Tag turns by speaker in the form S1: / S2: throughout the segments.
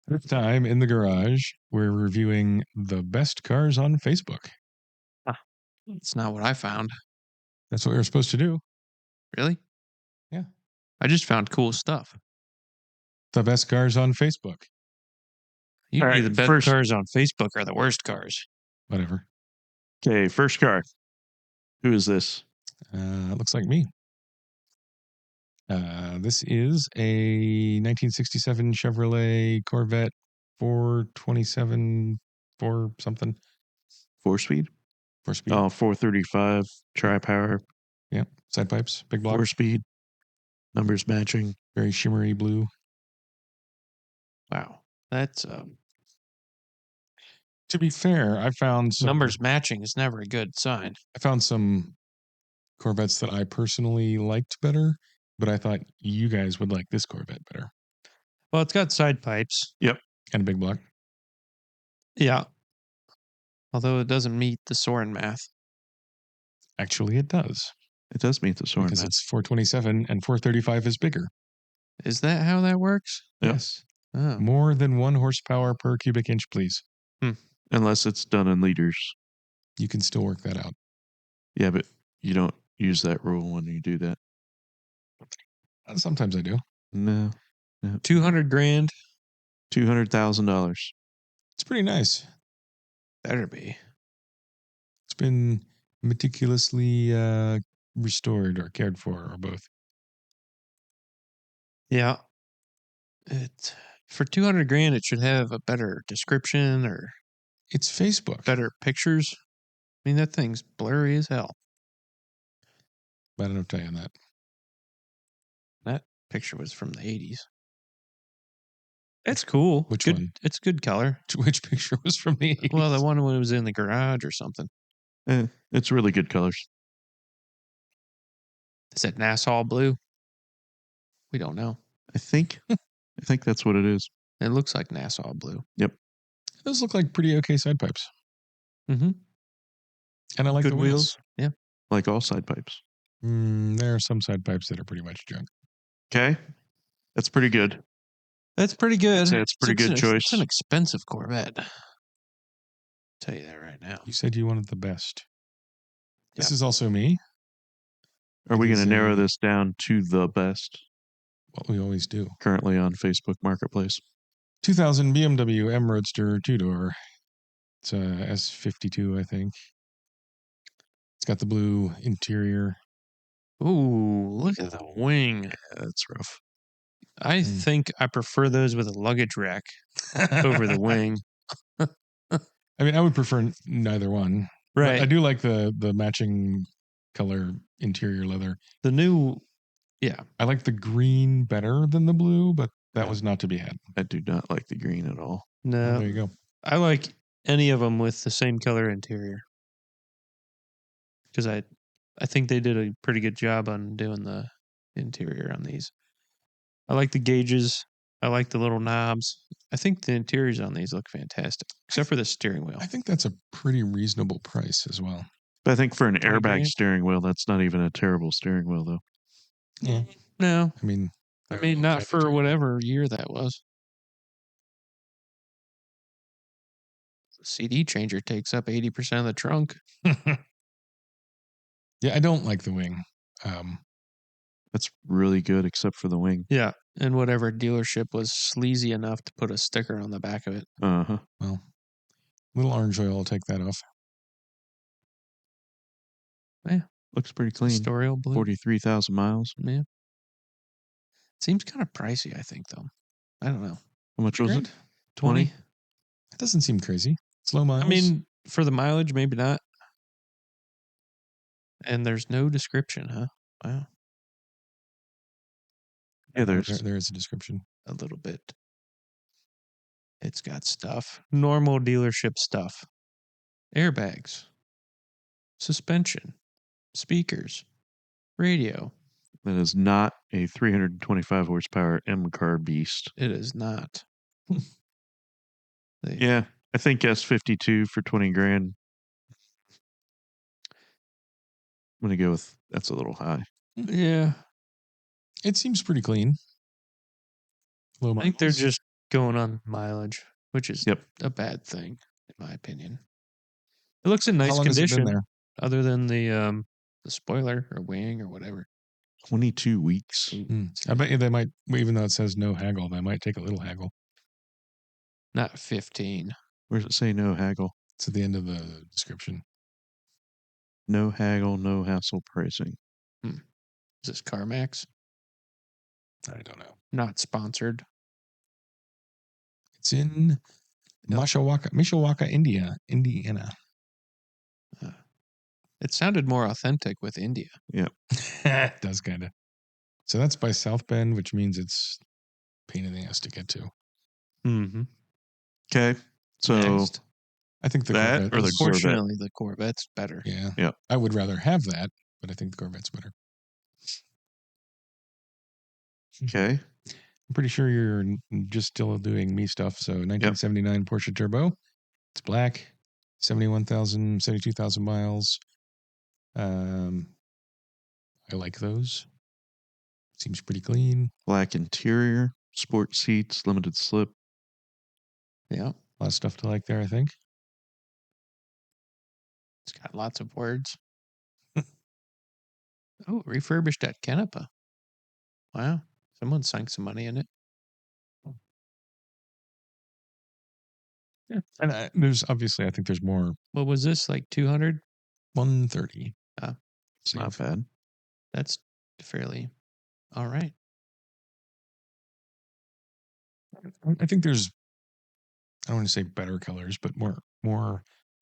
S1: This time in the garage, we're reviewing the best cars on Facebook.
S2: That's not what I found.
S1: That's what we were supposed to do.
S2: Really?
S1: Yeah.
S2: I just found cool stuff.
S1: The best cars on Facebook.
S2: Usually the best cars on Facebook are the worst cars.
S1: Whatever.
S3: Okay, first car. Who is this?
S1: Looks like me. This is a 1967 Chevrolet Corvette 427, 4 something.
S3: 4-speed?
S1: 4-speed.
S3: Oh, 435, tri-power.
S1: Yeah, side pipes, big block.
S3: 4-speed. Numbers matching.
S1: Very shimmery blue.
S2: Wow. That's
S1: To be fair, I found some
S2: numbers matching is never a good sign.
S1: I found some Corvettes that I personally liked better, but I thought you guys would like this Corvette better.
S2: Well, it's got side pipes.
S3: Yep.
S1: And a big block.
S2: Yeah. Although it doesn't meet the Soren math.
S1: Actually, it does.
S3: It does meet the Soren
S1: Because
S3: math.
S1: it's 427 and 435 is bigger.
S2: Is that how that works?
S3: Yep.
S1: Yes.
S2: Oh.
S1: More than 1 horsepower per cubic inch, please.
S3: Unless it's done in liters.
S1: You can still work that out.
S3: Yeah, but you don't use that rule when you do that.
S1: Sometimes I do.
S3: No.
S2: 200 grand.
S3: $200,000.
S1: It's pretty nice.
S2: Better be.
S1: It's been meticulously restored or cared for or both.
S2: Yeah. For 200 grand, it should have a better description or
S1: It's Facebook.
S2: better pictures. I mean, that thing's blurry as hell.
S1: I don't know what to tell you on that.
S2: That picture was from the 80s. It's cool.
S1: Which
S2: good,
S1: one?
S2: It's good color.
S1: Which picture was from the 80s?
S2: Well, the one when it was in the garage or something.
S3: It's really good colors.
S2: Is it Nassau blue? We don't know.
S3: I think that's what it is.
S2: It looks like Nassau blue.
S3: Yep.
S1: Those look like pretty okay side pipes.
S2: Mm-hmm.
S1: And I like
S3: Good
S1: the wheels.
S2: Yeah.
S3: Like all side pipes.
S1: There are some side pipes that are pretty much junk.
S3: Okay. That's pretty good.
S2: That's pretty good.
S3: I'd say it's a pretty good choice.
S2: It's an expensive Corvette. I'll tell you that right now.
S1: You said you wanted the best. This
S2: Yeah.
S1: is also me.
S3: Are we
S1: It
S3: going
S1: is
S3: to narrow this down to the best?
S1: What we always do.
S3: Currently on Facebook Marketplace.
S1: 2000 BMW M Roadster 2-door. It's a S52, I think. It's got the blue interior.
S2: Ooh, look at the wing.
S3: Yeah, that's rough.
S2: I think I prefer those with a luggage rack over the wing.
S1: I mean, I would prefer neither one.
S2: Right.
S1: But I do like the matching color interior leather.
S2: The new, yeah.
S1: I like the green better than the blue, but that was not to be had.
S3: I do not like the green at all.
S2: No.
S1: Well, there you go.
S2: I like any of them with the same color interior. Because I think they did a pretty good job on doing the interior on these. I like the gauges. I like the little knobs. I think the interiors on these look fantastic, except for the steering wheel.
S1: I think that's a pretty reasonable price as well.
S3: But I think for an airbag
S2: grand?
S3: steering wheel, that's not even a terrible steering wheel, though.
S1: Yeah.
S2: No.
S1: I mean,
S2: not for whatever year that was. The CD changer takes up 80% of the trunk.
S1: Yeah, I don't like the wing.
S3: That's really good, except for the wing.
S2: Yeah. And whatever dealership was sleazy enough to put a sticker on the back of it.
S3: Uh-huh.
S1: Well, little orange oil will take that off.
S2: Yeah.
S3: Looks pretty clean.
S2: Story blue.
S3: 43,000 miles.
S2: Yeah. Seems kind of pricey, I think, though. I don't know.
S3: How much was it?
S2: 20?
S1: It doesn't seem crazy. It's low miles.
S2: I mean, for the mileage, maybe not. And there's no description, huh? Wow.
S3: Yeah,
S1: there is a description.
S2: A little bit. It's got stuff. Normal dealership stuff. Airbags. Suspension. Speakers. Radio.
S3: That is not a 325 horsepower M-car beast.
S2: It is not.
S3: Yeah, I think S52 for 20 grand. I'm going to go with that's a little high.
S2: Yeah.
S1: It seems pretty clean. Low miles.
S2: I think they're just going on mileage, which is
S3: Yep.
S2: a bad thing, in my opinion. It looks in
S1: How
S2: nice
S1: long has it been
S2: condition,
S1: there?
S2: other than the spoiler or wing or whatever.
S3: 22 weeks.
S1: I bet you they might, even though it says no haggle, they might take a little haggle.
S2: Not 15.
S3: Where does it say no haggle?
S1: It's at the end of the description.
S3: No haggle, no hassle pricing.
S2: Is this CarMax?
S1: I don't know.
S2: Not sponsored.
S1: It's in Mishawaka, Indiana.
S2: It sounded more authentic with India.
S1: It does kind of. So that's by South Bend, which means it's pain in the ass to get to.
S2: Mm-hmm.
S3: Okay. So
S2: Next.
S1: I think the
S3: that
S1: Corvette
S3: or the
S1: is-
S3: Corvette?
S2: Unfortunately, the Corvette's better.
S1: Yeah.
S3: Yeah.
S1: I would rather have that, but I think the Corvette's better.
S3: Okay.
S1: I'm pretty sure you're just still doing me stuff. So 1979 Porsche Turbo. It's black, 72,000 miles. I like those. Seems pretty clean.
S3: Black interior, sport seats, limited slip.
S2: Yeah.
S1: A lot of stuff to like there, I think.
S2: It's got lots of words. Oh, refurbished at Canepa. Wow. Someone sank some money in it.
S1: Yeah. And there's obviously, I think there's more.
S2: What was this? Like 200?
S1: 130.
S3: It's not bad.
S2: That's fairly all right.
S1: I think there's, I don't want to say better colors, but more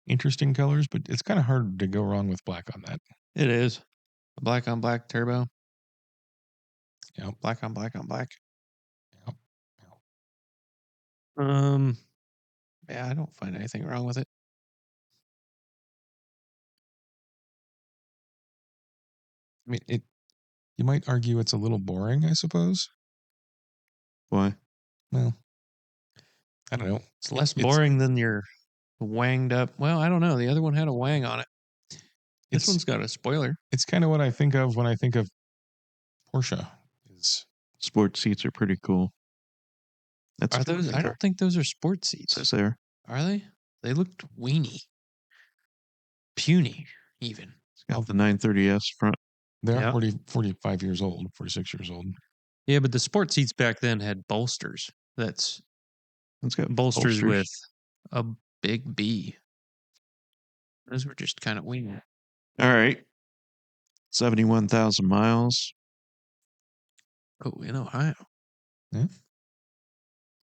S1: interesting colors. But it's kind of hard to go wrong with black on that.
S2: It is. Black on black turbo.
S1: Yep.
S2: Black on black on black.
S1: Yep.
S2: Yeah, I don't find anything wrong with it.
S1: I mean, you might argue it's a little boring, I suppose.
S3: Why?
S1: Well, I don't know.
S2: It's less boring than your wanged up. Well, I don't know. The other one had a wang on it. This one's got a spoiler.
S1: It's kind of what I think of when I think of Porsche. Is
S3: Sport seats are pretty cool. That's
S2: Are those? I don't think those are sport seats.
S3: says there.
S2: Are they? They looked weeny, puny, even.
S3: It's got the 930S front.
S1: they're
S2: Yeah.
S1: 45 years old, 46 years old.
S2: Yeah, but the sport seats back then had bolsters. That's
S3: It's got
S2: bolsters with a big B. Those were just kind of weeny.
S3: All right. 71,000 miles.
S2: Oh, in Ohio.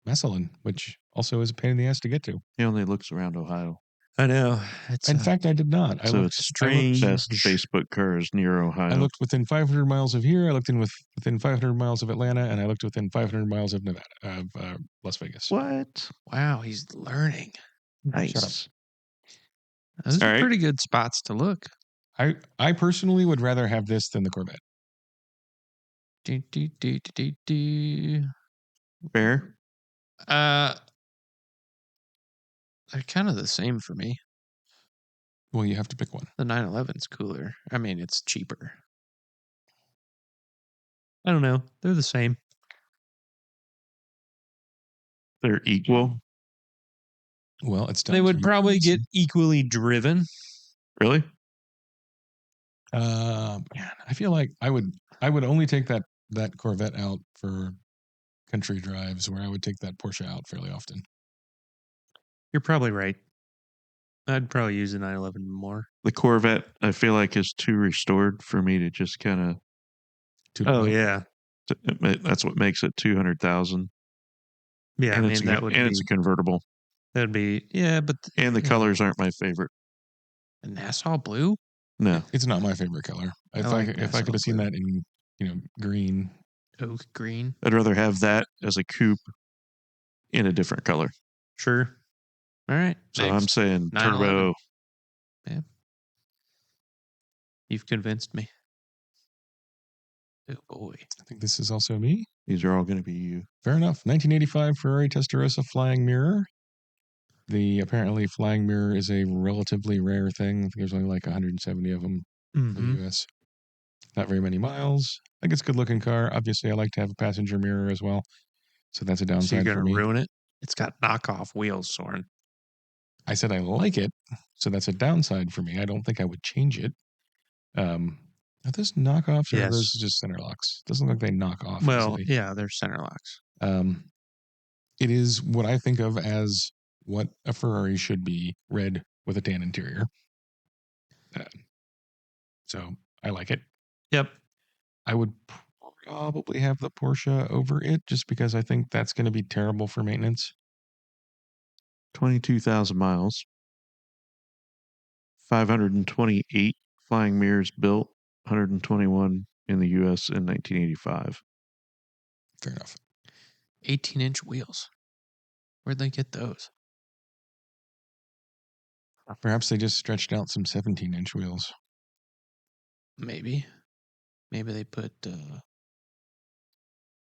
S1: Massillon, which also is a pain in the ass to get to.
S3: He only looks around Ohio.
S2: I know. It's
S1: In fact, I did not.
S3: So it's
S2: strange.
S3: Best Facebook cars near Ohio.
S1: I looked within 500 miles of here. I looked within 500 miles of Atlanta, and I looked within 500 miles of Nevada, Las Vegas.
S3: What?
S2: Wow, he's learning.
S3: Nice.
S2: Those
S3: All
S2: are
S3: right.
S2: pretty good spots to look.
S1: I personally would rather have this than the Corvette.
S2: Do, do, do, do, do, do.
S3: Fair.
S2: They're kind of the same for me.
S1: Well, you have to pick one.
S2: The 911's cooler. I mean, it's cheaper. I don't know. They're the same.
S3: They're equal.
S1: Well, it's done.
S2: They
S1: to
S2: would
S1: you.
S2: probably get equally driven.
S3: Really?
S1: Man, I feel like I would only take that Corvette out for country drives, where I would take that Porsche out fairly often.
S2: You're probably right. I'd probably use the 911 more.
S3: The Corvette, I feel like, is too restored for me to just kind of.
S2: Oh, yeah.
S3: That's what makes it 200,000.
S2: Yeah,
S3: And
S2: I mean,
S3: it's a convertible.
S2: That'd be, yeah, but.
S3: And the colors aren't my favorite.
S2: The Nassau blue?
S3: No.
S1: It's not my favorite color. If
S2: like
S1: I
S2: Nassau
S1: could have seen
S2: blue.
S1: that in green.
S2: Oak green.
S3: I'd rather have that as a coupe in a different color.
S2: Sure. All right.
S3: So
S2: next.
S3: I'm saying
S2: 911.
S3: turbo.
S2: Yeah. You've convinced me. Oh, boy.
S1: I think this is also me.
S3: These are all going to be you.
S1: Fair enough. 1985 Ferrari Testarossa flying mirror. The apparently flying mirror is a relatively rare thing. I think there's only like 170 of them in the US. Not very many miles. I think it's a good looking car. Obviously, I like to have a passenger mirror as well. So that's a
S2: So you're
S1: downside
S2: going
S1: for
S2: to
S1: me.
S2: ruin it? It's got knockoff wheels, Soren.
S1: I said I like it, so that's a downside for me. I don't think I would change it. Are those knockoffs or are
S2: Yes.
S1: those just center locks? Doesn't look like they knock off
S2: Well,
S1: easily.
S2: yeah, they're center locks.
S1: It is what I think of as what a Ferrari should be, red with a tan interior. So I like it.
S2: Yep.
S1: I would probably have the Porsche over it just because I think that's going to be terrible for maintenance.
S3: 22,000 miles. 528 flying mirrors built. 121 in the U.S. in 1985.
S1: Fair enough.
S2: 18-inch wheels. Where'd they get those?
S1: Perhaps they just stretched out some 17-inch wheels.
S2: Maybe. Maybe they put...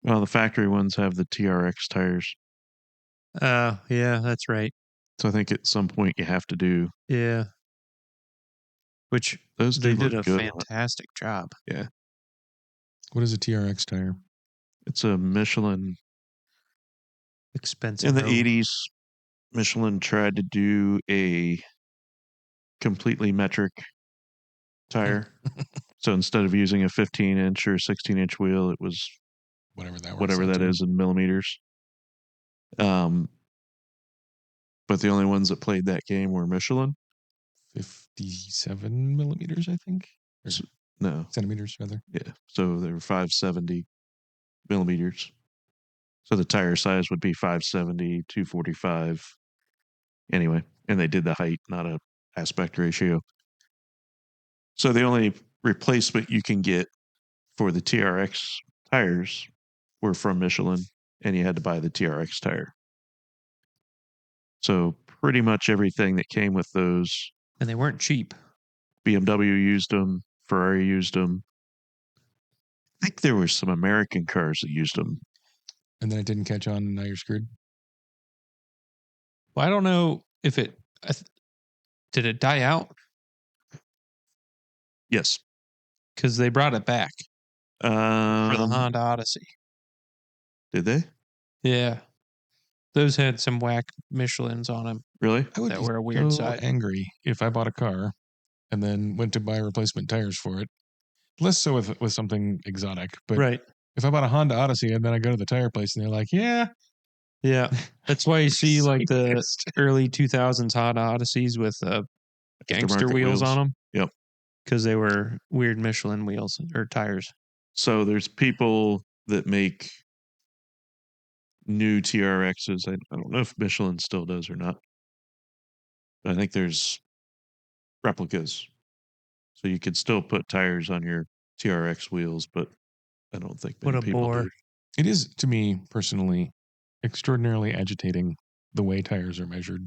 S3: Well, the factory ones have the TRX tires.
S2: yeah, that's right.
S3: So I think at some point you have to do
S2: Yeah. Which
S3: those.
S2: they
S3: Do
S2: did
S3: look
S2: a
S3: good on it.
S2: fantastic job.
S3: Yeah,
S1: What is a TRX tire?
S3: it's a Michelin.
S2: Expensive.
S3: In the
S2: road.
S3: 80s, Michelin tried to do a completely metric tire. So instead of using a 15-inch or 16-inch wheel, it was
S1: Whatever that works
S3: whatever
S1: out
S3: that
S1: to.
S3: is in millimeters. But the only ones that played that game were Michelin.
S1: 57 millimeters, I think. Or
S3: No,
S1: centimeters, rather.
S3: yeah. So they were 570 millimeters. So the tire size would be 570, 245. Anyway, and they did the height, not a aspect ratio. So the only replacement you can get for the TRX tires were from Michelin, and you had to buy the TRX tire. So pretty much everything that came with those,
S2: And they weren't cheap.
S3: BMW used them, Ferrari used them. I think there were some American cars that used them.
S1: And then it didn't catch on, and now you're screwed.
S2: Well, I don't know if it... did it die out?
S3: Yes.
S2: Because they brought it back for the
S3: Um,
S2: Honda Odyssey.
S3: Did they?
S2: Yeah. Those had some whack Michelins on them
S3: Really?
S1: I would
S2: that
S1: be
S2: were a weird
S1: so
S2: size.
S1: angry if I bought a car and then went to buy replacement tires for it. Less so with something exotic, but
S2: Right.
S1: if I bought a Honda Odyssey and then I go to the tire place and they're like, yeah,
S2: Yeah. That's why you see
S1: so
S2: like the
S1: pissed.
S2: early 2000s Honda Odysseys with gangster
S3: Aftermarket
S2: wheels on them.
S3: Yep.
S2: Because they were weird Michelin wheels or tires.
S3: So there's people that make new TRXs. I don't know if Michelin still does or not. But I think there's replicas. So you could still put tires on your TRX wheels, but I don't think
S2: What
S3: many
S2: a
S3: people
S2: bore.
S3: do.
S1: It is, to me personally, extraordinarily agitating the way tires are measured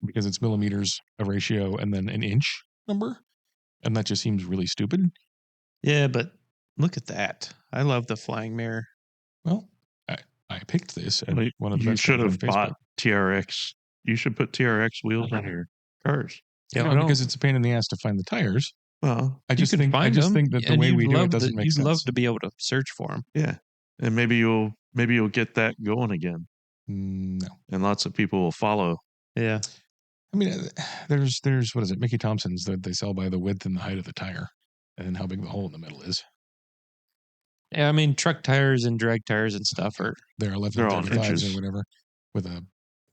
S1: because it's millimeters, a ratio, and then an inch number. And that just seems really stupid.
S2: Yeah, but look at that. I love the flying mirror.
S1: Well, I picked this at
S3: Well,
S1: one of the
S3: you
S1: best
S3: should
S1: friends on
S3: have
S1: Facebook.
S3: bought TRX. You should put TRX wheels on your cars.
S1: I know, because it's a pain in the ass to find the tires.
S3: Well,
S1: I just think think that the way we do it doesn't make sense.
S2: You'd love to be able to search for them.
S3: yeah, and maybe you'll get that going again,
S1: No.
S3: and lots of people will follow.
S2: Yeah.
S1: I mean, there's what is it? Mickey Thompson's that they sell by the width and the height of the tire, and how big the hole in the middle is.
S2: Yeah, I mean, truck tires and drag tires and stuff are...
S1: They're
S3: They're all
S1: 1135s
S3: inches.
S1: or whatever, with a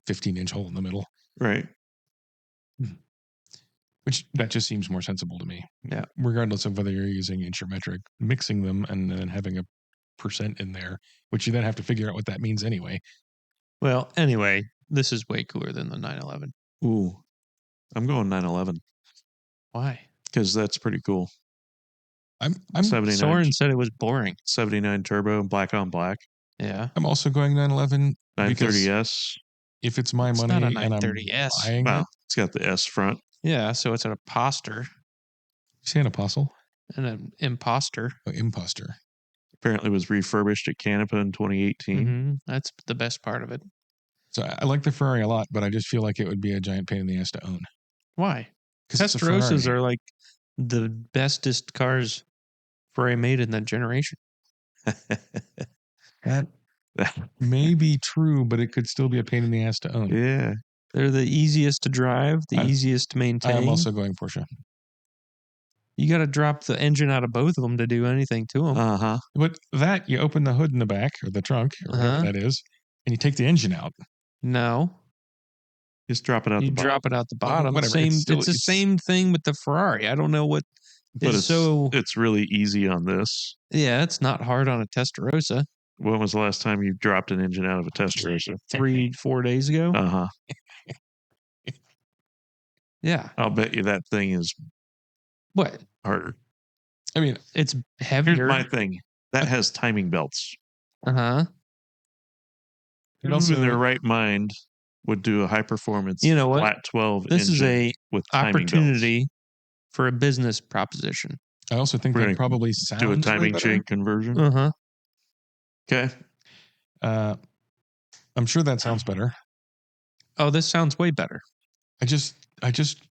S1: 15-inch hole in the middle.
S3: Right.
S1: Which that just seems more sensible to me.
S2: Yeah.
S1: Regardless of whether you're using inch or metric, mixing them and then having a percent in there, which you then have to figure out what that means anyway.
S2: Well, anyway, this is way cooler than the 911.
S3: Ooh, I'm going 911
S2: Why?
S3: because that's pretty cool.
S1: I'm
S3: 79.
S2: Soren said it was boring.
S3: 79 turbo, black on black.
S2: Yeah.
S1: I'm also going 911 because
S3: 930S.
S1: if it's my
S2: It's
S1: money
S2: not a
S1: and I'm
S2: 930S.
S1: buying
S3: Wow,
S1: it,
S3: it's got the S front.
S2: Yeah, so it's an imposter
S1: you say an apostle?
S2: and an imposter.
S1: Oh, imposter.
S3: Apparently was refurbished at Canapa in 2018.
S2: Mm-hmm. That's the best part of it.
S1: So I like the Ferrari a lot, but I just feel like it would be a giant pain in the ass to own.
S2: Why?
S1: Because it's a
S2: Testarosas
S1: Ferrari.
S2: are like the bestest cars Ferrari made in that generation.
S1: That may be true, but it could still be a pain in the ass to own.
S3: Yeah.
S2: They're the easiest to drive, the easiest to maintain.
S1: I'm also going Porsche.
S2: You got to drop the engine out of both of them to do anything to them.
S3: Uh-huh.
S1: But that, you open the hood in the back, or the trunk, or whatever that is, and you take the engine out.
S2: No.
S3: Just drop it out
S2: You
S3: the bottom.
S2: drop it out the
S1: Well,
S2: bottom.
S1: whatever.
S2: It's the same thing with the Ferrari. I don't know what
S3: But
S2: is so.
S3: it's really easy on this.
S2: Yeah, it's not hard on a Testarossa.
S3: When was the last time you dropped an engine out of a Testarossa?
S2: 3-4 days ago.
S3: Uh-huh.
S2: Yeah.
S3: I'll bet you that thing is
S2: What?
S3: harder.
S1: I mean,
S2: It's heavier.
S3: Here's my thing. That has timing belts.
S2: Uh-huh.
S1: it also,
S3: Who in their right mind would do a high performance
S2: You know what?
S3: flat 12
S2: This is
S3: engine
S2: a
S3: with timing
S2: opportunity for a business proposition.
S1: I also think
S3: We're
S1: that
S3: gonna
S1: probably
S3: belts?
S1: sounds
S3: Do a
S1: way
S3: timing
S1: better.
S3: chain conversion.
S2: Uh-huh.
S3: Okay.
S1: I'm sure that sounds better.
S2: Oh, this sounds way better.
S1: I just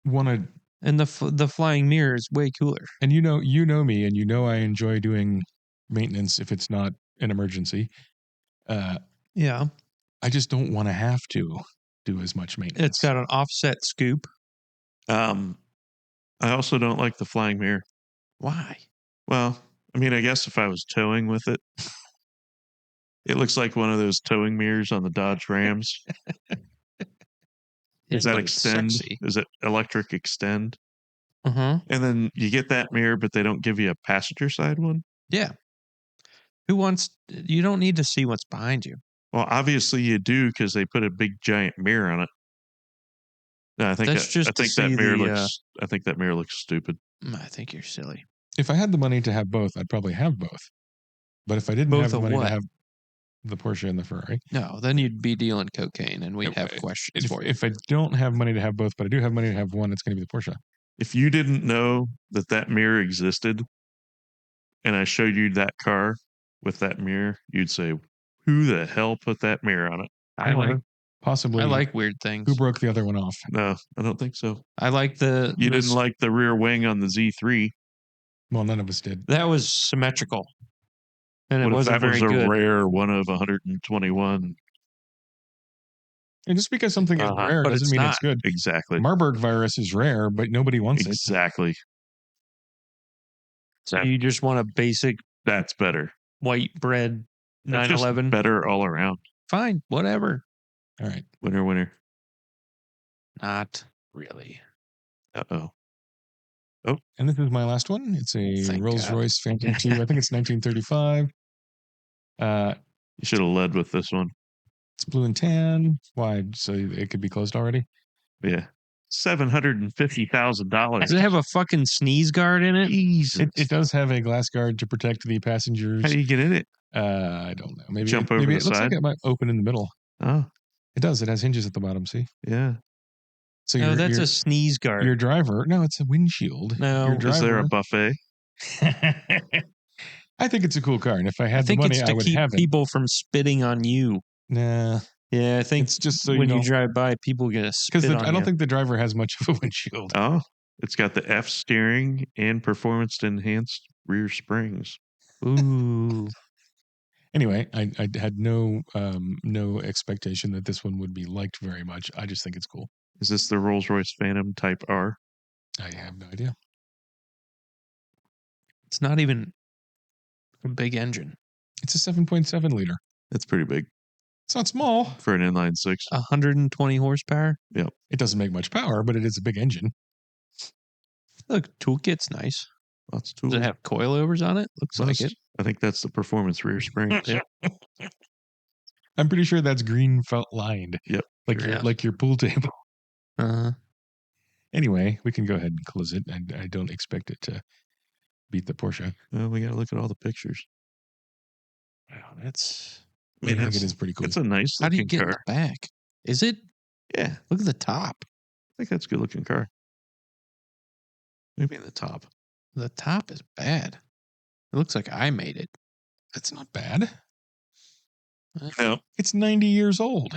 S1: want to,
S2: And the flying mirror is way cooler.
S1: and you know me, and I enjoy doing maintenance if it's not an emergency.
S2: Yeah.
S1: I just don't want to have to do as much maintenance.
S2: It's got an offset scoop.
S3: I also don't like the flying mirror.
S2: Why?
S3: Well, I mean, I guess if I was towing with it, it looks like one of those towing mirrors on the Dodge Rams. Is that
S2: But it's
S3: extend?
S2: sexy.
S3: Is it electric extend?
S2: Uh-huh.
S3: And then you get that mirror, but they don't give you a passenger side one.
S2: Yeah. You don't need to see what's behind you.
S3: Well, obviously you do because they put a big giant mirror on it. No, I think
S2: That's just
S3: I
S2: to
S3: think that
S2: see
S3: mirror
S2: the,
S3: looks. I think that mirror looks stupid.
S2: I think you're silly.
S1: If I had the money to have both, I'd probably have both. But if I didn't
S2: Both
S1: have the
S2: of
S1: money
S2: what?
S1: to have the Porsche and the Ferrari,
S2: No, then you'd be dealing cocaine and we'd have questions for you.
S1: if I don't have money to have both, but I do have money to have one, it's going to be the Porsche.
S3: If you didn't know that mirror existed, and I showed you that car with that mirror, you'd say, "Who the hell put that mirror on it?"
S1: Possibly.
S2: I like weird things.
S1: Who broke the other one off?
S3: No, I don't think so.
S2: I like
S3: You didn't like the rear wing on the Z3.
S1: Well, none of us did.
S2: that was symmetrical. And it
S3: What if
S2: wasn't
S3: that was
S2: very
S3: a
S2: good.
S3: rare one of 121?
S1: And just because something is rare
S2: but
S1: doesn't
S2: it's
S1: mean
S2: not.
S1: it's good.
S3: Exactly.
S1: Marburg virus is rare, but nobody wants it.
S3: Exactly.
S2: So you just want a basic
S3: That's better.
S2: white bread
S3: That's just
S2: 911.
S3: better all around.
S2: Fine, whatever.
S1: All right.
S3: Winner.
S2: Not really.
S3: Uh-oh.
S1: And this is my last one. It's a
S2: Thank
S1: Rolls
S2: God.
S1: Royce Phantom 2. I think it's 1935.
S3: You should have led with this one.
S1: It's blue and tan. Why? So it could be closed already?
S3: Yeah. $750,000.
S2: Does it have a fucking sneeze guard in it?
S3: Jesus.
S1: It does have a glass guard to protect the passengers.
S3: How do you get in it?
S1: I don't know. Maybe
S3: Jump over
S1: maybe
S3: the
S1: it looks
S3: side?
S1: like it might open in the middle.
S3: Oh,
S1: It does. It has hinges at the bottom. See?
S3: yeah.
S1: So
S2: No, that's a sneeze guard.
S1: your driver. No, it's a windshield.
S2: No.
S1: Your driver,
S3: Is there a buffet?
S1: I think it's a cool car, and if I
S2: I
S1: had the
S2: think
S1: money,
S2: it's
S1: I
S2: to
S1: would
S2: keep
S1: have it.
S2: people from spitting on you.
S1: Nah,
S2: Yeah, I think
S1: it's just so
S2: when
S1: you
S2: you
S1: know,
S2: drive by, people get a spit
S1: because
S2: on
S1: I don't
S2: you.
S1: think the driver has much of a windshield.
S3: Oh, it's got the F steering and performance enhanced rear springs.
S2: Ooh.
S1: Anyway, I had no expectation that this one would be liked very much. I just think it's cool.
S3: Is this the Rolls-Royce Phantom Type R?
S1: I have no idea.
S2: It's not even a big engine.
S1: It's a 7.7 liter.
S3: That's pretty big
S1: It's not small.
S3: for an inline six.
S2: 120 horsepower.
S1: It doesn't make much power, but it is a big engine.
S2: Look, toolkit's nice.
S3: Lots of tools.
S2: Does it have coilovers on it? Looks like it.
S3: I think that's the performance rear springs.
S2: Yeah.
S1: I'm pretty sure that's green felt lined.
S3: Yep.
S1: Like your pool table.
S2: Uh-huh.
S1: Anyway, we can go ahead and close it. I don't expect it to beat the Porsche.
S3: Well, we got to look at all the pictures.
S2: Wow, that's.
S3: I mean,
S1: I think it is pretty cool.
S3: It's a nice
S2: How do you
S3: looking
S2: get in
S3: car.
S2: the back? Is it?
S3: Yeah,
S2: Look at the top.
S3: I think that's a good looking car. Maybe in the top.
S2: The top is bad. It looks like I made it.
S1: That's not bad.
S3: No,
S1: It's 90 years old.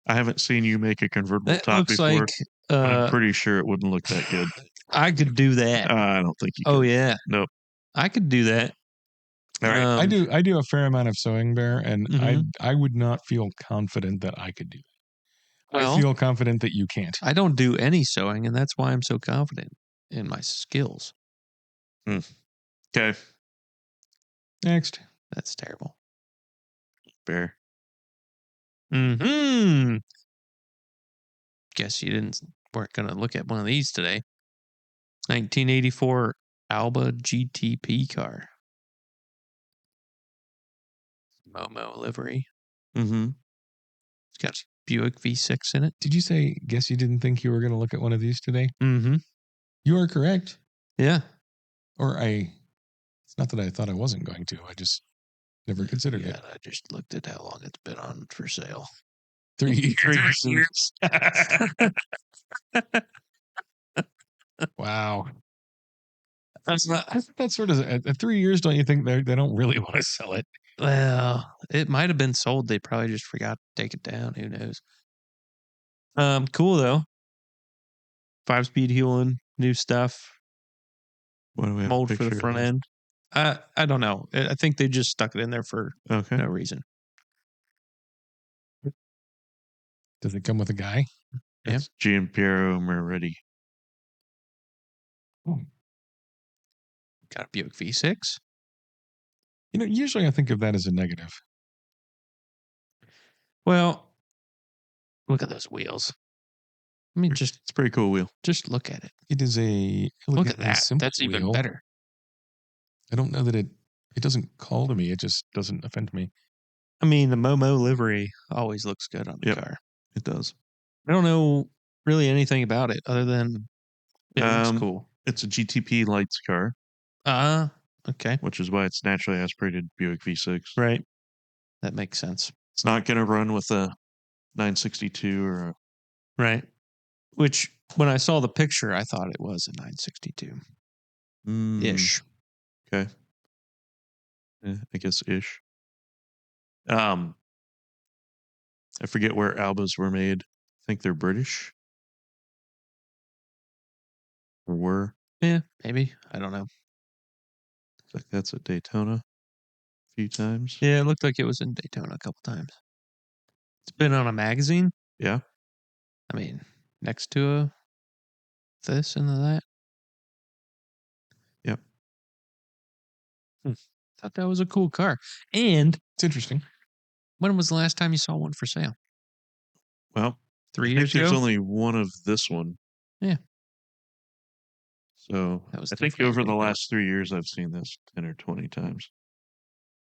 S3: I haven't seen you make a convertible
S2: That
S3: top
S2: looks
S3: before.
S2: like
S3: but I'm pretty sure it wouldn't look that good.
S2: I could do that.
S3: I don't think you can.
S2: Oh yeah.
S3: Nope.
S2: I could do that.
S3: All right.
S1: I do a fair amount of sewing, Bear, and
S2: Mhm.
S1: I would not feel confident that I could do it. I
S2: Well-
S1: feel confident that you can't.
S2: I don't do any sewing, and that's why I'm so confident in my skills.
S3: Okay.
S1: Next.
S2: That's terrible.
S3: Bear.
S2: Hmm. Guess you weren't going to look at one of these today. 1984 Alba GTP car. Momo livery.
S3: Mm-hmm.
S2: It's got Buick V6 in it.
S1: Did you say, guess you didn't think you were going to look at one of these today?
S2: Mm-hmm.
S1: You are correct.
S2: Yeah.
S1: It's not that I thought I wasn't going to. I just never considered it.
S2: I just looked at how long it's been on for sale.
S1: 3 years.
S2: 3 years.
S1: Wow. I think that's sort of at 3 years. Don't you think they don't really want to sell it?
S2: Well, it might have been sold. They probably just forgot to take it down. Who knows? Cool though. 5-speed Hewlin, new stuff.
S3: What do we have? a
S2: Mold for the
S3: picture
S2: front
S3: of?
S2: end. I don't know. I think they just stuck it in there for
S3: Okay.
S2: no reason.
S1: Does it come with a guy?
S2: Yeah.
S3: It's Giampiero Moretti.
S2: Got a Buick V6.
S1: Usually I think of that as a negative.
S2: Well, look at those wheels. I mean,
S3: It's a pretty cool wheel.
S2: just look at it.
S1: It is a
S2: Look at
S1: a
S2: that.
S1: simple
S2: That's even
S1: wheel.
S2: better.
S1: I don't know that it doesn't call to me. It just doesn't offend me.
S2: I mean, the Momo livery always looks good on the
S3: Yep.
S2: car.
S3: It does.
S2: I don't know really anything about it other than it looks cool.
S3: It's a GTP lights car,
S2: Okay.
S3: which is why it's naturally aspirated Buick V6.
S2: Right. That makes sense.
S3: It's not going to run with a 962 or a
S2: Right. Which, when I saw the picture, I thought it was a 962 ish.
S3: Okay. I guess ish. I forget where Albas were made. I think they're British. Or were.
S2: Yeah, maybe. I don't know.
S3: It's like that's at Daytona a few times.
S2: Yeah, it looked like it was in Daytona a couple times. It's been on a magazine.
S3: Yeah.
S2: I mean, next to this and that.
S3: Yep.
S2: Thought that was a cool car. And
S1: It's interesting.
S2: when was the last time you saw one for sale?
S3: Well,
S2: 3
S3: I
S2: years
S3: think there's
S2: ago?
S3: only one of this one.
S2: Yeah.
S3: So
S2: That was
S3: I think
S2: definitely
S3: over the
S2: a good
S3: last 3 years, I've seen this 10 or 20 times.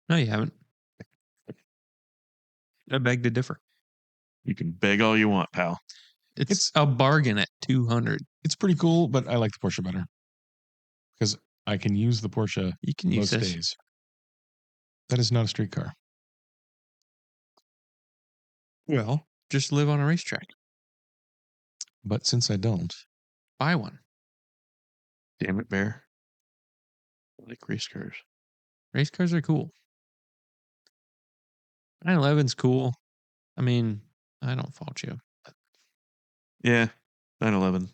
S2: No, you haven't. I beg to differ.
S3: You can beg all you want, pal.
S2: It's a bargain at 200.
S1: It's pretty cool, but I like the Porsche better because I can use the Porsche
S2: You can use
S1: most
S2: this.
S1: days. That is not a street car.
S2: Well, just live on a racetrack.
S1: But since I don't,
S2: Buy one.
S3: Damn it, Bear. I like race cars.
S2: Race cars are cool. 911's cool. I mean, I don't fault you.
S3: Yeah, 911.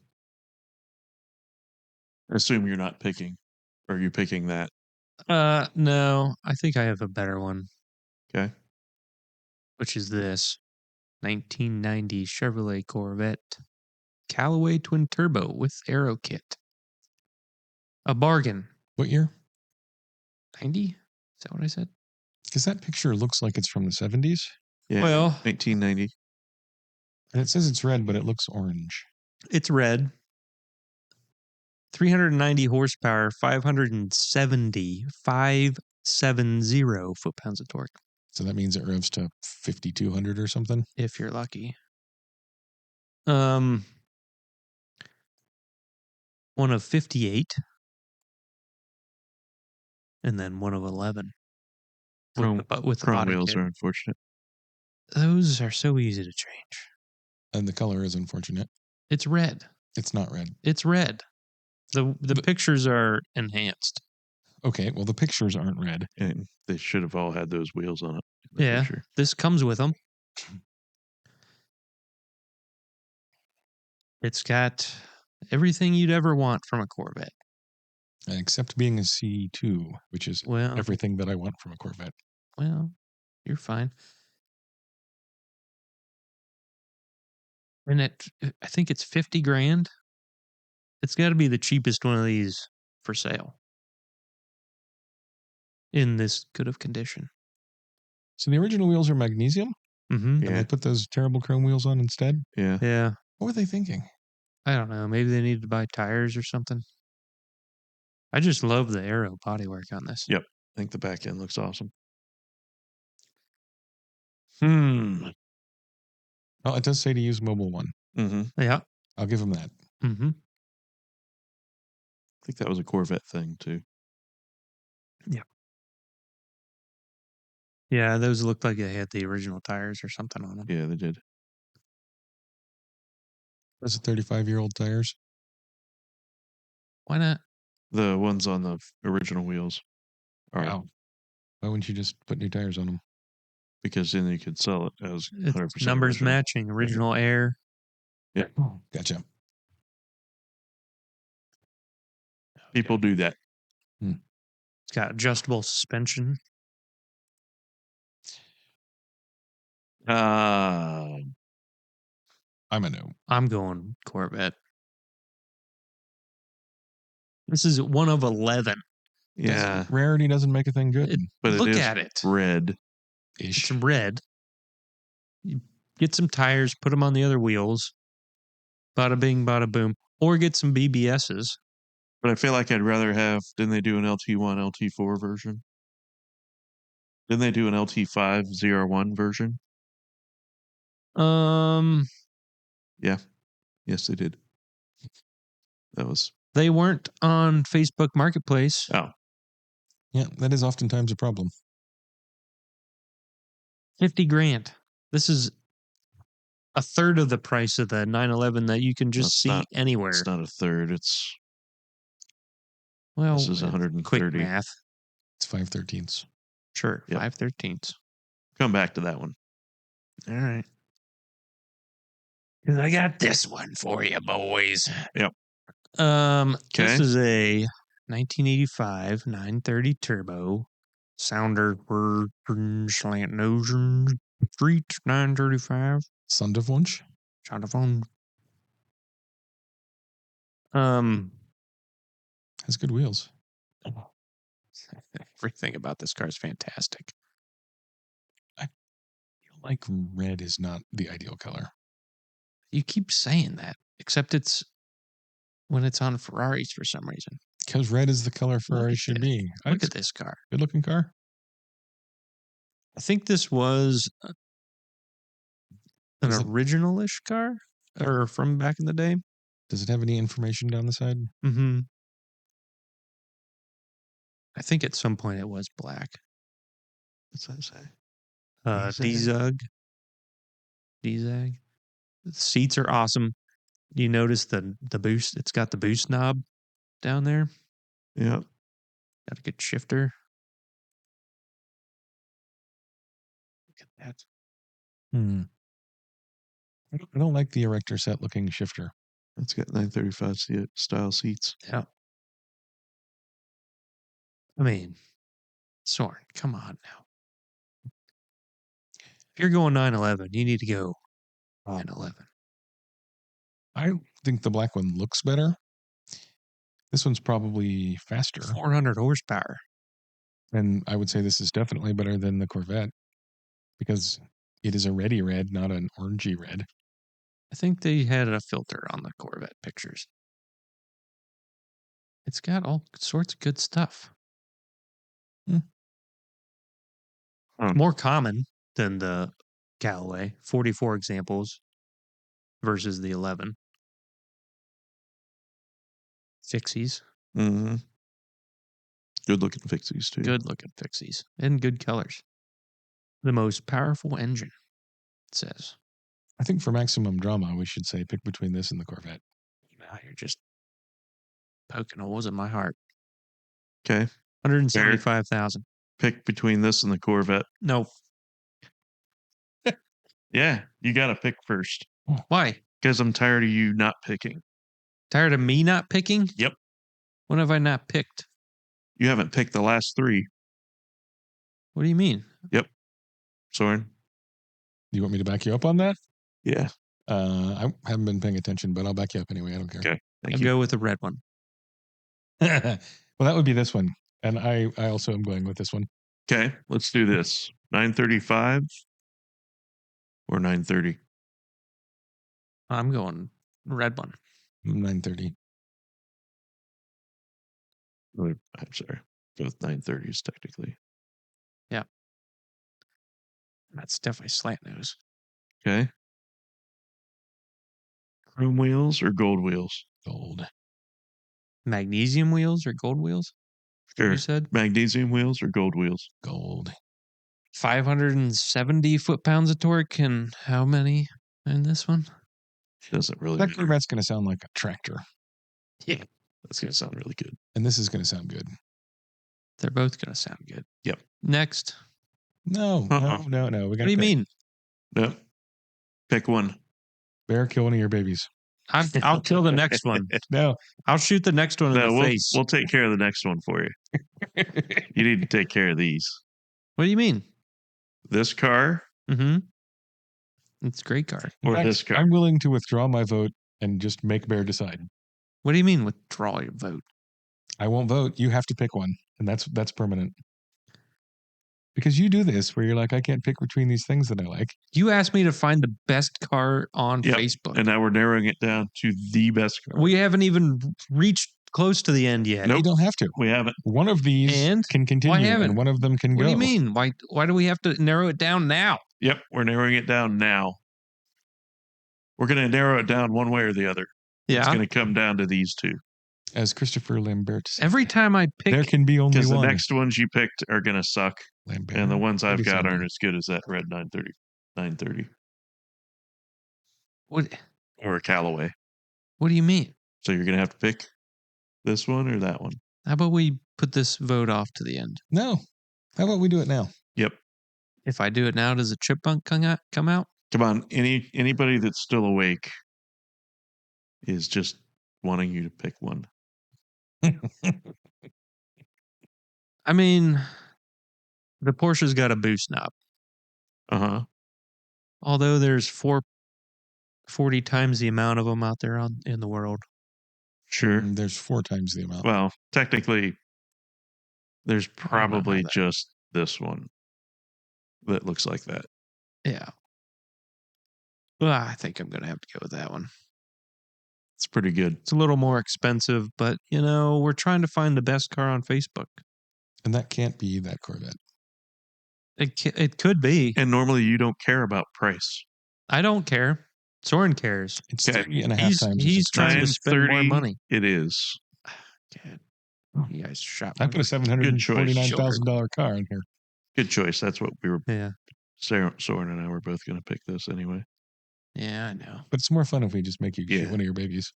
S3: I assume you're not picking. Or are you picking that?
S2: No, I think I have a better one,
S3: Okay.
S2: which is this 1990 Chevrolet Corvette Callaway Twin Turbo with Aero Kit. A bargain.
S1: what year?
S2: 90? Is that what I said?
S1: Because that picture looks like it's from the 70s.
S3: Yeah.
S2: Well,
S3: 1990.
S1: And it says it's red, but it looks orange.
S2: it's red. 390 horsepower, 570 foot-pounds of torque,
S1: So that means it revs to 5,200 or something.
S2: if you're lucky. One of 58, and then one of 11. With the
S3: Chrome
S2: body
S3: wheels
S2: kit.
S3: are unfortunate.
S2: Those are so easy to change.
S1: And the color is unfortunate.
S2: It's red.
S1: It's not red.
S2: It's red. The pictures are enhanced.
S1: Okay, well, the pictures aren't red.
S3: And they should have all had those wheels on it. In the
S2: Yeah,
S3: picture.
S2: this comes with them. It's got everything you'd ever want from a Corvette.
S1: Except being a C2, which is
S2: Well,
S1: everything that I want from a Corvette.
S2: well, you're fine. And I think it's 50 grand. It's got to be the cheapest one of these for sale in this good of condition.
S1: So the original wheels are magnesium,
S2: Mm-hmm.
S1: and they put those terrible chrome wheels on instead.
S3: Yeah.
S2: Yeah.
S1: What were they thinking?
S2: I don't know. Maybe they needed to buy tires or something. I just love the aero bodywork on this.
S3: Yep. I think the back end looks awesome.
S1: Well, it does say to use Mobile One.
S3: Mm-hmm.
S2: Yeah.
S1: I'll give them that.
S2: Mm-hmm.
S3: I think that was a Corvette thing too.
S2: Yeah, those looked like they had the original tires or something on them.
S3: Yeah, they did.
S1: Those are 35-year-old tires.
S2: Why not?
S3: The ones on the original wheels are
S1: Wow. Why wouldn't you just put new tires on them?
S3: because then you could sell it as 100%
S2: It's numbers
S3: original.
S2: matching, original air.
S3: Yeah.
S1: Gotcha.
S3: People do that.
S2: It's got adjustable suspension.
S1: I'm a no.
S2: I'm going Corvette. This is one of 11.
S3: Yeah.
S1: Rarity doesn't make a thing good.
S3: But
S2: Look
S3: it is
S2: at it.
S3: red.
S2: It's red. You get some tires, put them on the other wheels. Bada bing, bada boom. Or get some BBSs.
S3: But I feel like I'd rather have, didn't they do an LT1, LT4 version? Didn't they do an LT5 ZR1 version? Yeah. Yes, they did. That was.
S2: They weren't on Facebook Marketplace.
S3: Oh.
S1: Yeah, that is oftentimes a problem.
S2: 50 grand. This is a third of the price of the 911 that you can just see anywhere.
S3: It's not a third. It's.
S2: Well,
S3: this is 130.
S2: Quick math.
S1: It's 5/13.
S2: Sure,
S3: Yep.
S2: 5/13.
S3: Come back to that one.
S2: All right. Because I got this one for you, boys.
S3: Yep.
S2: This is a 1985 930 turbo Sounder slant nose street 935
S1: Sonderwunsch.
S2: Sonderwunsch.
S1: Has good wheels.
S2: Everything about this car is fantastic.
S1: I feel like red is not the ideal color.
S2: You keep saying that, except it's when it's on Ferraris for some reason.
S1: Because red is the color Ferrari should be.
S2: Look at this car.
S1: Good looking car.
S2: I think this was an original-ish car or from back in the day.
S1: Does it have any information down the side?
S2: Mm-hmm. I think at some point it was black.
S3: What's that say?
S2: D-Zug. D-Zag. The seats are awesome. You notice the boost? It's got the boost knob down there.
S3: Yeah.
S2: Got a good shifter. Look at that.
S1: I don't like the erector set looking shifter.
S3: It's got 935 style seats.
S2: Yeah. I mean, Soren, come on now. If you're going 911, you need to go 911.
S1: I think the black one looks better. This one's probably faster.
S2: 400 horsepower.
S1: And I would say this is definitely better than the Corvette because it is a reddy red, not an orangey red.
S2: I think they had a filter on the Corvette pictures. It's got all sorts of good stuff. More common than the Callaway. 44 examples versus the 11. Fixies.
S3: Mm-hmm. Good looking fixies too.
S2: Good looking fixies. And good colors. The most powerful engine, it says.
S1: I think for maximum drama, we should say pick between this and the Corvette.
S2: Now you're just poking holes in my heart.
S3: Okay.
S2: 175,000.
S3: Pick between this and the Corvette.
S2: No.
S3: Yeah, you got to pick first.
S2: Why?
S3: Because I'm tired of you not picking.
S2: Tired of me not picking?
S3: Yep.
S2: What have I not picked?
S3: You haven't picked the last three.
S2: What do you mean?
S3: Soren?
S1: You want me to back you up on that?
S3: Yeah.
S1: I haven't been paying attention, but I'll back you up anyway. I don't care.
S3: Okay. Thank
S2: I'll
S3: you.
S2: go with the red one.
S1: Well, that would be this one. And I also am going with this one.
S3: Okay. Let's do this. 935 or 930?
S2: I'm going red one.
S1: 930.
S3: I'm sorry. Go with 930s technically.
S2: That's definitely slant nose.
S3: Okay. Chrome wheels or gold wheels?
S1: Gold.
S2: Magnesium wheels or gold wheels?
S3: Sure.
S2: You said
S3: Magnesium wheels or gold wheels?
S1: Gold.
S2: 570 foot-pounds of torque, and how many in this one?
S3: Doesn't really
S1: That
S3: matter.
S1: Corvette's going to sound like a tractor.
S2: Yeah.
S3: That's going to sound really good.
S1: And this is going to sound good.
S2: They're both going to sound good.
S3: Yep.
S2: Next.
S1: No. We
S2: What
S1: got
S2: do you mean?
S3: Nope. Pick one.
S1: Bear, kill one of your babies.
S2: I'll kill the next one.
S1: No.
S2: I'll shoot the next one in
S3: No,
S2: the
S3: we'll,
S2: face.
S3: we'll take care of the next one for you. You need to take care of these.
S2: What do you mean?
S3: This car
S2: Mm-hmm. It's a great car.
S3: or
S1: In fact,
S3: this car?
S1: I'm willing to withdraw my vote and just make Bear decide.
S2: What do you mean withdraw your vote?
S1: I won't vote. You have to pick one. And that's permanent. Because you do this where you're like, I can't pick between these things that I like.
S2: You asked me to find the best car on
S3: Yep.
S2: Facebook.
S3: And now we're narrowing it down to the best car.
S2: We haven't even reached close to the end yet.
S3: Nope.
S1: You don't have to.
S3: We haven't.
S1: One of these
S2: And?
S1: can continue,
S2: Why haven't?
S1: and one of them can
S2: What
S1: go.
S2: do you mean? Why do we have to narrow it down now?
S3: Yep. We're narrowing it down now. We're going to narrow it down one way or the other. It's
S2: Yeah.
S3: going to come down to these two.
S1: As Christopher Lambert said,
S2: Every time I pick,
S1: there can be only
S3: Because the
S1: one.
S3: next ones you picked are going to suck.
S1: Lambert.
S3: And the ones I've
S1: Maybe
S3: got
S1: someday.
S3: aren't as good as that red 930
S2: what
S3: or a Callaway.
S2: do you mean?
S3: So you're going to have to pick this one or that one.
S2: How about we put this vote off to the end?
S1: No. How about we do it now?
S3: Yep.
S2: If I do it now, does a chipmunk come out?
S3: Come on. Anybody that's still awake is just wanting you to pick one.
S2: I mean, the Porsche's got a boost knob.
S3: Uh-huh.
S2: Although there's 40 times the amount of them out there in the world.
S3: Sure.
S1: There's 4 times the amount.
S3: Well, technically, there's
S2: don't know
S3: probably
S2: about that.
S3: just this one that looks like that.
S2: Yeah. Well, I think I'm going to have to go with that one.
S3: It's pretty good.
S2: It's a little more expensive, but, we're trying to find the best car on Facebook.
S1: And that can't be that Corvette.
S2: It could be.
S3: And normally you don't care about price.
S2: I don't care. Soren cares.
S1: It's
S3: Okay.
S1: 3.5
S2: He's
S1: times.
S2: he's
S1: as
S2: trying to
S1: expensive.
S2: spend more
S3: 930
S2: money.
S3: It is.
S2: God, you guys shot.
S1: I put a $749,000 car in here.
S3: Good choice. That's what we were.
S2: Yeah.
S3: Soren and I were both going to pick this anyway.
S2: Yeah, I know.
S1: But it's more fun if we just make you shoot
S3: Yeah.
S1: one of your babies.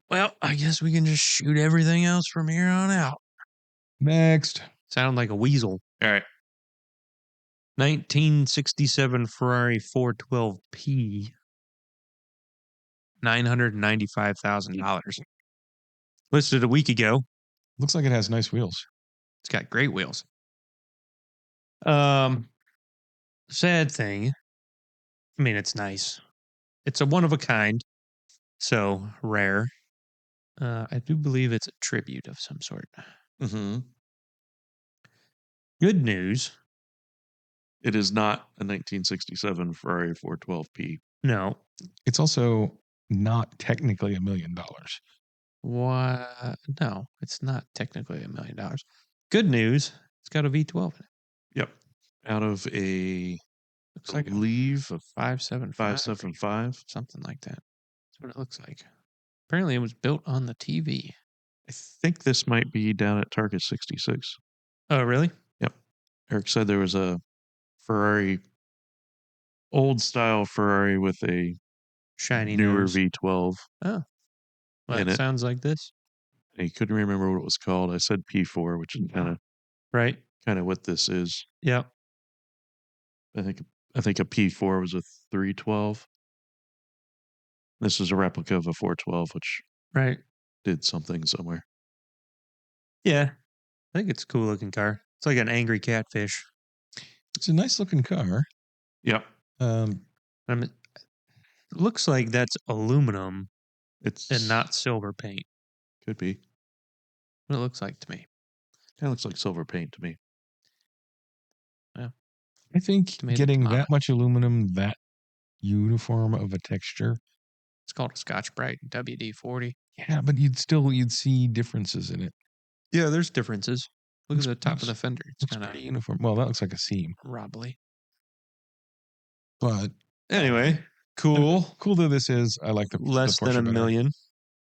S2: Well, I guess we can just shoot everything else from here on out.
S1: Next.
S2: Sound like a weasel.
S3: All right.
S2: 1967 Ferrari 412P. $995,000. Listed a week ago.
S1: Looks like it has nice wheels.
S2: It's got great wheels. Sad thing. I mean, it's nice. It's a one of a kind. So rare. I do believe it's a tribute of some sort.
S3: Mm-hmm.
S2: Good news.
S3: It is not a 1967 Ferrari 412P.
S2: No.
S1: It's also not technically $1 million.
S2: Why? No, it's not technically $1 million. Good news. It's got a V12 in it.
S3: Yep. Out of a,
S2: Looks
S3: I
S2: like a
S3: believe, a
S2: 575.
S3: 575.
S2: Something like that. That's what it looks like. Apparently, it was built on the TV.
S3: I think this might be down at Target 66.
S2: Oh, really?
S3: Eric said there was a Ferrari, old style Ferrari with a
S2: Shiny
S3: newer
S2: nose.
S3: V12.
S2: Well,
S3: in
S2: it
S3: it.
S2: sounds like this.
S3: And he couldn't remember what it was called. I said P4, which is
S2: Right?
S3: kind of what this is.
S2: Yep.
S3: I think a P4 was a 312. This is a replica of a 412, which
S2: Right.
S3: did something somewhere.
S2: Yeah. I think it's a cool looking car. It's like an angry catfish.
S1: It's a nice looking car.
S3: Yep.
S2: It looks like that's aluminum
S3: It's
S2: and not silver paint.
S3: could be.
S2: What it looks like to me.
S3: Kind of looks like silver paint to me.
S1: I think
S2: Tomato,
S1: getting
S2: tomato.
S1: that much aluminum, that uniform of a texture.
S2: It's called a Scotch Brite WD-40.
S1: Yeah, but you'd see differences in it.
S2: Yeah, there's differences. Look at the top of
S1: looks-
S2: the fender. It's
S1: Looks
S2: kind of
S1: pretty uniform. Well, that looks like a seam.
S2: robbly.
S1: But
S2: Anyway, cool.
S1: cool though this is, I like the
S2: Less
S1: Porsche
S2: than a
S1: better.
S2: million.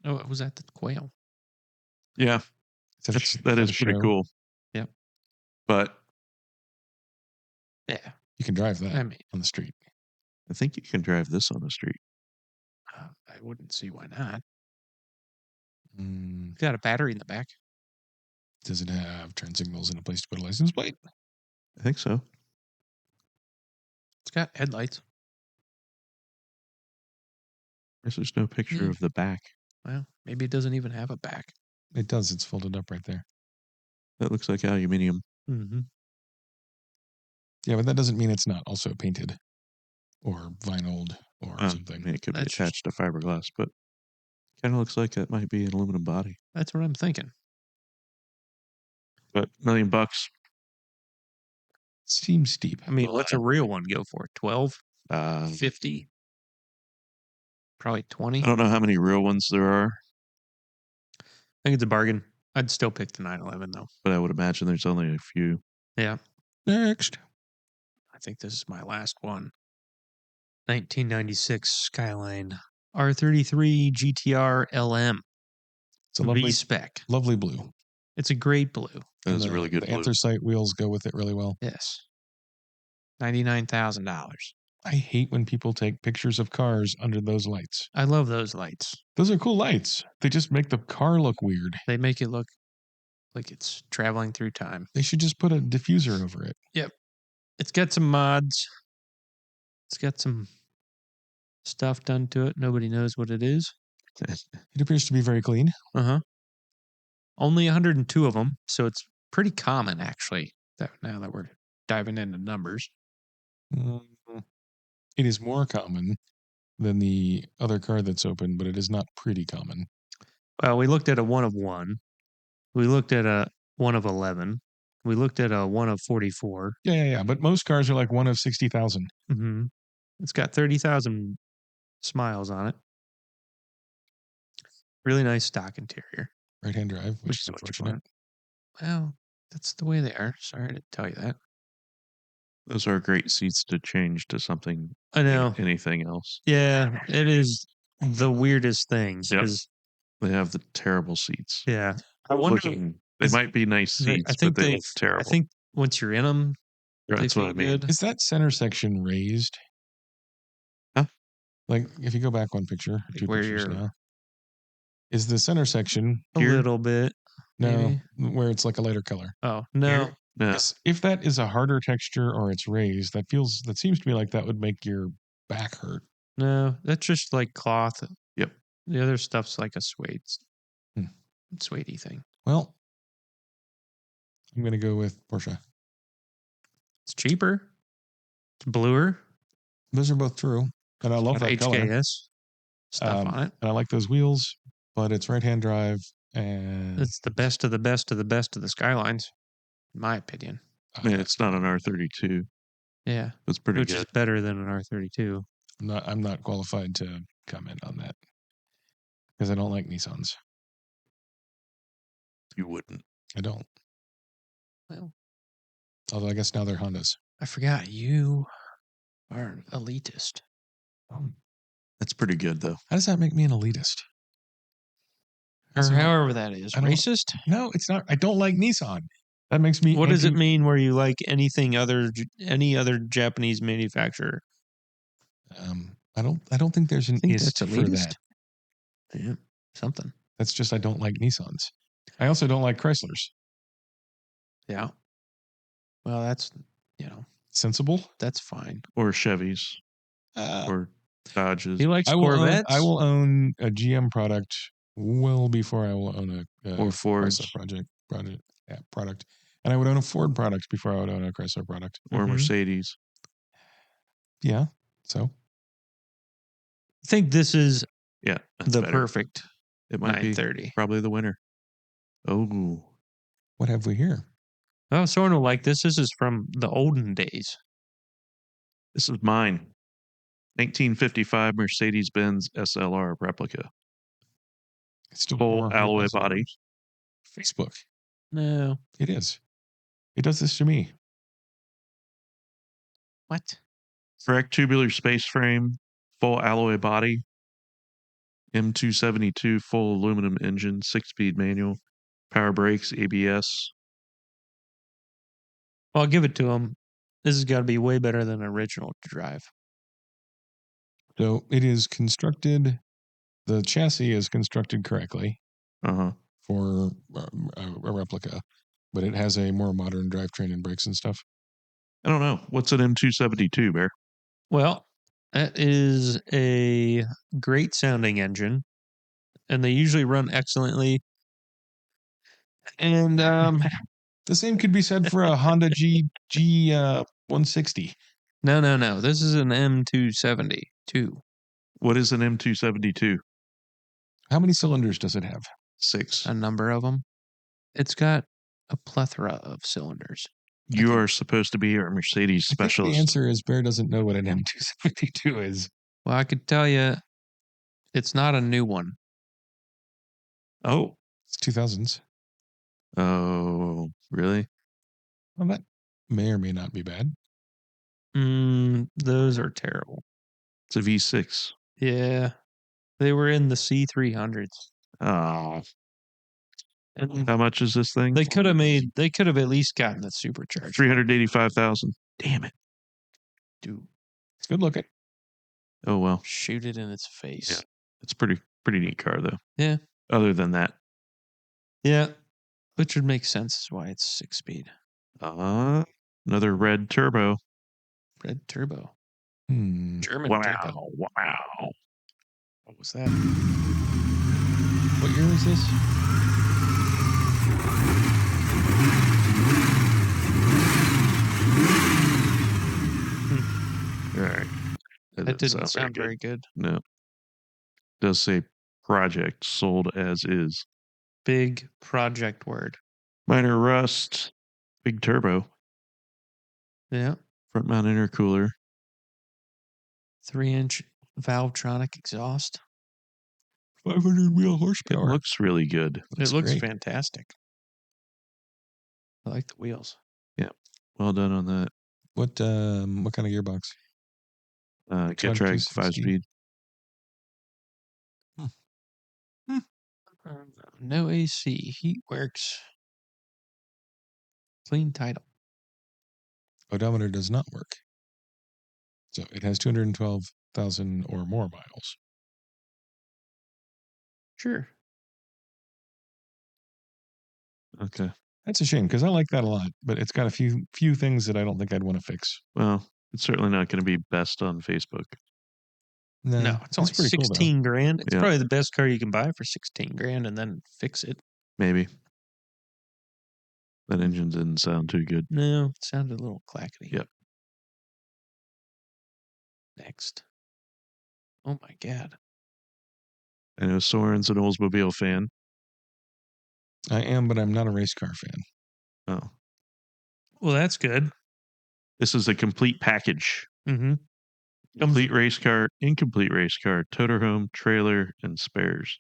S2: Oh, it was at the Quail.
S3: Yeah,
S1: Is
S3: that
S1: is
S3: is
S1: a
S3: pretty
S1: show?
S3: cool.
S2: Yep.
S3: But
S2: Yeah.
S1: You can drive that
S2: I mean,
S1: on the street.
S3: I think you can drive this on the street.
S2: I wouldn't see why not.
S1: Mm,
S2: It's got a battery in the back.
S1: does it have turn signals and a place to put a license plate?
S3: I think so.
S2: It's got headlights.
S3: There's no picture
S2: Yeah.
S3: of the back.
S2: Well, maybe it doesn't even have a back.
S1: It does. It's folded up right there.
S3: That looks like aluminium.
S2: Mm-hmm.
S1: Yeah, but that doesn't mean it's not also painted or vinyled or
S3: I
S1: something.
S3: mean, it could be
S2: That's-
S3: attached to fiberglass, but kind of looks like that might be an aluminum body.
S2: That's what I'm thinking.
S3: But $1 million.
S1: Seems steep.
S2: I mean, what's a real one go for? 12?
S3: I
S2: 50? Probably 20? I
S3: don't know how many real ones there are,
S2: think it's a bargain. I'd still pick the 911 though.
S3: but I would imagine there's only a few.
S2: Yeah.
S1: Next.
S2: I think this is my last one. 1996 Skyline R33 GTR LM.
S1: It's a lovely,
S2: V-spec.
S1: lovely blue.
S2: It's a great blue.
S3: That is a
S1: the-
S3: really good
S1: The
S3: blue.
S1: anthracite wheels go with it really well.
S2: Yes. $99,000.
S1: I hate when people take pictures of cars under those lights.
S2: I love those lights.
S1: Those are cool lights. They just make the car look weird.
S2: They make it look like it's traveling through time.
S1: They should just put a diffuser over it.
S2: It's got some mods. It's got some stuff done to it. Nobody knows what it is.
S1: It appears to be very clean.
S2: Only 102 of them, so it's pretty common actually. Now that we're diving into numbers,
S1: Mm, It is more common than the other car that's open, but it is not pretty common.
S2: well, we looked at a 1 of 1. We looked at a 1 of 11. We looked at a 1 of 44.
S1: Yeah. But most cars are like one of 60,000.
S2: Mm-hmm. It's got 30,000 smiles on it. Really nice stock interior.
S1: Right-hand drive, which is
S2: what you
S1: unfortunate.
S2: want. Well, that's the way they are. Sorry to tell you that.
S3: Those are great seats to change to something,
S2: I know.
S3: anything else.
S2: Yeah, it is the weirdest thing.
S3: Yep.
S2: 'Cause,
S3: They have the terrible seats.
S2: yeah. I wonder.
S3: They
S2: is-
S3: might be nice seats,
S2: I think
S3: but they look terrible.
S2: I think once you're in them,
S3: That's
S2: they
S3: what
S2: feel
S3: I mean.
S2: good.
S1: Is that center section raised?
S3: Huh?
S1: Like, if you go back one picture,
S2: Like
S1: two
S2: where
S1: pictures
S2: you're-
S1: now, is the center section
S2: A
S1: here?
S2: little bit.
S1: No,
S2: maybe.
S1: where it's like a lighter color.
S2: Oh no.
S1: Here?
S3: No,
S1: If that is a harder texture or it's raised, that seems to me like that would make your back hurt.
S2: No, that's just like cloth.
S3: Yep.
S2: The other stuff's like a suede,
S1: Hmm.
S2: suede-y thing.
S1: Well, I'm gonna go with Porsche.
S2: It's cheaper. It's bluer.
S1: Those are both true, and I love
S2: Got
S1: that color.
S2: HKS stuff on it.
S1: And I like those wheels, but it's right-hand drive, and
S2: It's the best of the best of the best of the Skylines, in my opinion.
S3: it's not an R32.
S2: Yeah,
S3: It's pretty
S2: which
S3: good.
S2: is better than an R32.
S1: I'm not qualified to comment on that because I don't like Nissans.
S3: You wouldn't.
S1: I don't.
S2: Well,
S1: Although I guess now they're Hondas.
S2: I forgot you are an elitist.
S3: That's pretty good though.
S1: How does that make me an elitist?
S2: Or
S1: So-
S2: however that is.
S1: I don't-
S2: Racist?
S1: No, it's not. I don't like Nissan. That makes me.
S2: What does it mean where you like any other Japanese manufacturer?
S1: I don't think there's an
S2: Think
S1: ist
S2: that's
S1: for
S2: elitist?
S1: that.
S2: Yeah, something.
S1: That's just I don't like Nissans. I also don't like Chryslers.
S2: Yeah. Well, that's
S1: Sensible.
S2: that's fine.
S3: Or Chevys
S1: Uh,
S3: or Dodges.
S2: He likes
S1: I will
S2: Corvettes.
S1: own a GM product well before I will own a
S3: Or Fords.
S1: Chrysler product. And I would own a Ford product before I would own a Chrysler product.
S3: Or Mercedes.
S1: Yeah. So
S2: I think this is
S3: Yeah, that's
S2: the
S3: better.
S2: perfect
S3: It might
S2: 930.
S3: be probably the winner. Oh,
S1: what have we here?
S2: Oh, Soren will like this. This is from the olden days.
S3: this is mine. 1955 Mercedes-Benz SLR replica.
S1: It's still
S3: Full alloy
S1: $400,000.
S3: body.
S1: Facebook.
S2: No.
S1: It is. It does this to me.
S2: What?
S3: Correct tubular space frame. Full alloy body. M272 full aluminum engine. 6-speed manual. Power brakes. ABS.
S2: Well, I'll give it to him. This has got to be way better than original to drive.
S1: So it is constructed. The chassis is constructed correctly
S3: Uh-huh.
S1: for a replica, but it has a more modern drivetrain and brakes and stuff.
S3: I don't know. What's an M272, Bear?
S2: Well, that is a great sounding engine, and they usually run excellently. And
S1: The same could be said for a Honda G 160.
S2: no. This is an M272.
S3: What is an M272?
S1: How many cylinders does it have?
S3: 6.
S2: A number of them. It's got a plethora of cylinders.
S3: You are supposed to be our Mercedes
S1: I think
S3: specialist.
S1: the answer is Bear doesn't know what an M272 is.
S2: Well, I could tell you, it's not a new one.
S3: Oh.
S1: It's 2000s.
S3: Oh, really?
S1: Well, that may or may not be bad.
S2: Those are terrible.
S3: It's a V6.
S2: Yeah, they were in the C300s.
S3: Oh.
S2: And
S3: How much is this thing?
S2: they could have at least gotten the supercharged.
S3: 385,000. Damn it.
S2: Dude,
S1: It's good looking.
S3: Oh well.
S2: shoot it in its face.
S3: Yeah. It's pretty neat car though.
S2: Yeah.
S3: Other than that.
S2: Yeah. Which would make sense is why it's 6-speed.
S3: Another red turbo.
S2: Red turbo.
S1: Hmm.
S2: German turbo.
S3: Wow.
S2: What was that?
S1: What year is this?
S3: All right.
S2: That didn't sound very good.
S3: No. Does say project sold as is.
S2: Big project word.
S3: Minor rust. Big turbo.
S2: Yeah.
S3: Front mount intercooler.
S2: 3-inch Valvetronic exhaust.
S1: 500 wheel
S3: It
S1: horsepower.
S3: looks really good.
S2: It looks
S1: great.
S2: fantastic. I like the wheels.
S3: Well done on that.
S1: What kind of gearbox?
S3: Getrag
S1: 260.
S3: 5-speed.
S2: No AC. Heat works. Clean title.
S1: Odometer does not work. So it has 212,000 or more miles.
S2: Sure.
S3: Okay.
S1: That's a shame because I like that a lot, but it's got a few things that I don't think I'd want to fix.
S3: Well, it's certainly not going to be best on Facebook.
S2: No, it's only
S1: pretty cool, though.
S2: 16 grand. It's
S3: Yeah.
S2: probably the best car you can buy for 16 grand and then fix it.
S3: Maybe. That engine didn't sound too good.
S2: No, it sounded a little clackety.
S3: Yep.
S2: Next. Oh my God.
S3: I know Soren's an Oldsmobile fan.
S1: I am, but I'm not a race car fan.
S3: Oh.
S2: Well, that's good.
S3: This is a complete package.
S2: Mm-hmm.
S3: Complete race car, incomplete race car, toter home, trailer, and spares.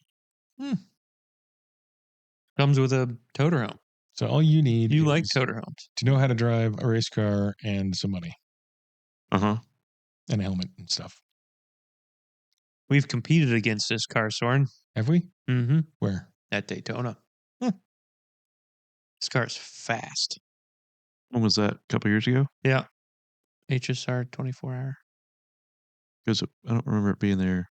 S2: Comes with a toter home.
S1: So all you need
S2: You
S1: is
S2: like toter homes.
S1: to know how to drive a race car and some money
S3: Uh-huh.
S1: and a helmet and stuff.
S2: We've competed against this car, Soren.
S1: Have we?
S2: Mm-hmm.
S1: Where?
S2: At Daytona. This car's fast.
S3: When was that? A couple years ago?
S2: Yeah. HSR 24-hour.
S3: Because I don't remember it being there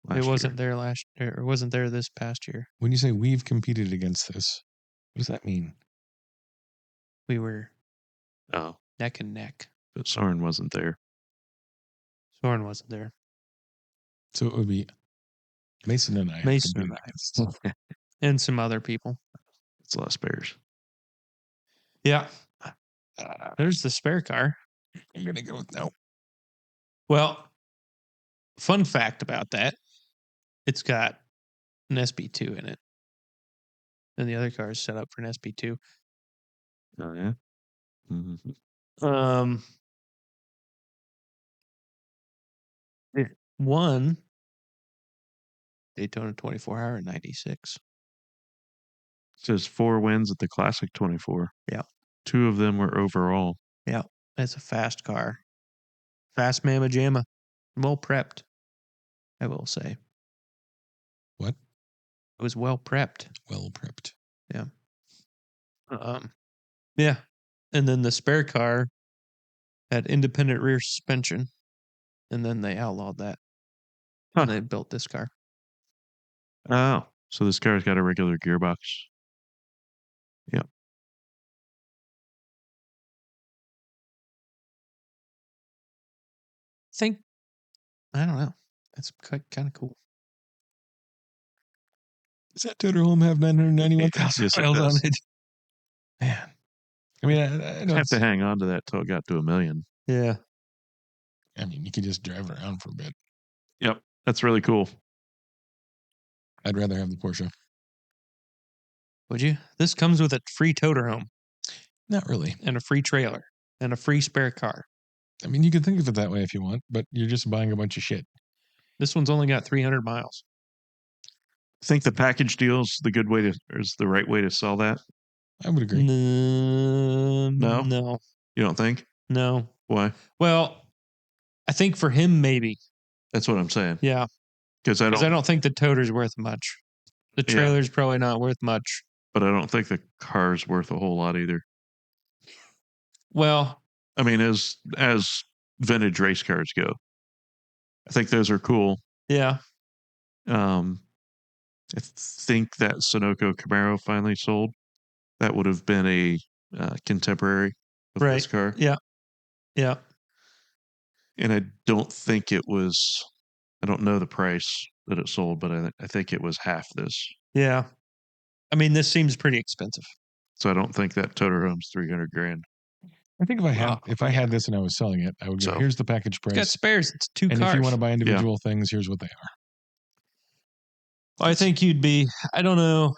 S3: last
S2: It wasn't
S3: year.
S2: there last year. It wasn't there this past year.
S1: When you say we've competed against this, what does that mean?
S2: We were
S3: Oh,
S2: neck and neck.
S3: but Soren wasn't there.
S2: Soren wasn't there.
S1: So it would be Mason and I have
S2: Mason
S1: competed
S2: and I.
S1: against.
S2: And some other people.
S3: It's a lot of spares.
S2: Yeah. There's the spare car.
S1: I'm going to go with no.
S2: Well, fun fact about that, it's got an SP2 in it. And the other car is set up for an SP2.
S3: Oh, yeah? Mm-hmm.
S2: It won Daytona 24-hour in 96.
S3: Says 4 wins at the Classic 24.
S2: Yeah.
S3: 2 of them were overall.
S2: Yeah. That's a fast car. Fast mamma jamma. Well prepped, I will say.
S1: What?
S2: It was well prepped.
S1: Well prepped.
S2: Yeah. Yeah. And then the spare car had independent rear suspension. And then they outlawed that.
S3: Huh.
S2: And they built this car.
S3: Oh, so this car's got a regular gearbox. Yep.
S2: I don't know. That's kind of cool.
S1: Does that Toter Home have 991,000
S3: Yes, it
S1: miles on
S3: does.
S1: it? Man. I mean, I know
S3: Have to hang on to that till it got to 1 million.
S2: Yeah.
S1: I mean, you could just drive it around for a bit.
S3: Yep. That's really cool.
S1: I'd rather have the Porsche.
S2: Would you? This comes with a free toter home
S1: Not really.
S2: and a free trailer and a free spare car.
S1: I mean, you can think of it that way if you want, but you're just buying a bunch of shit.
S2: This one's only got 300 miles.
S3: Think the package deal is the right way to sell that?
S1: I would agree.
S3: No?
S2: No.
S3: You don't think?
S2: No.
S3: Why?
S2: Well, I think for him, maybe.
S3: That's what I'm saying.
S2: Yeah.
S3: Because I don't
S2: think the toter's worth much. The
S3: Yeah.
S2: trailer's probably not worth much.
S3: But I don't think the car's worth a whole lot either.
S2: Well,
S3: I mean, as vintage race cars go, I think those are cool.
S2: yeah.
S3: I think that Sunoco Camaro finally sold. That would have been a contemporary of this car.
S2: Yeah. Yeah.
S3: And I don't think it was, I don't know the price that it sold, but I think it was half this.
S2: Yeah. I mean, this seems pretty expensive.
S3: So I don't think that Toter Home's 300 grand.
S1: I think if I had this and I was selling it, I would go, here's the package
S2: It's got
S1: price.
S2: spares. It's 2
S1: And
S2: cars.
S1: if you want to buy individual things, here's what they are.
S2: Well, I think you'd be, I don't know.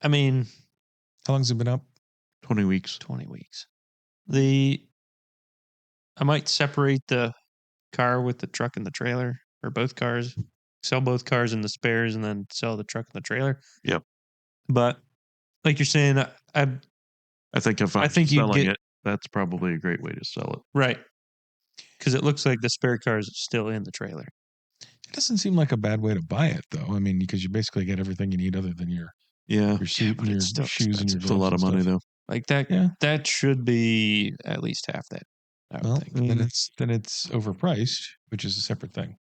S2: I mean,
S1: How long's it been up?
S3: 20 weeks.
S2: 20 weeks. I might separate the car with the truck and the trailer, or both cars, sell both cars and the spares, and then sell the truck and the trailer.
S3: Yep.
S2: But like you're saying,
S3: I think if I'm
S2: think you'd
S3: selling
S2: get-
S3: it, that's probably a great way to sell it.
S2: right, because it looks like the spare car is still in the trailer.
S1: It doesn't seem like a bad way to buy it, though. I mean, because you basically get everything you need other than your suit
S2: but
S1: and your
S2: it's still
S1: shoes and your
S2: expensive.
S3: It's a lot of money, though.
S2: Like that,
S1: Yeah.
S2: that should be at least half that. I would think.
S1: Then it's overpriced, which is a separate thing.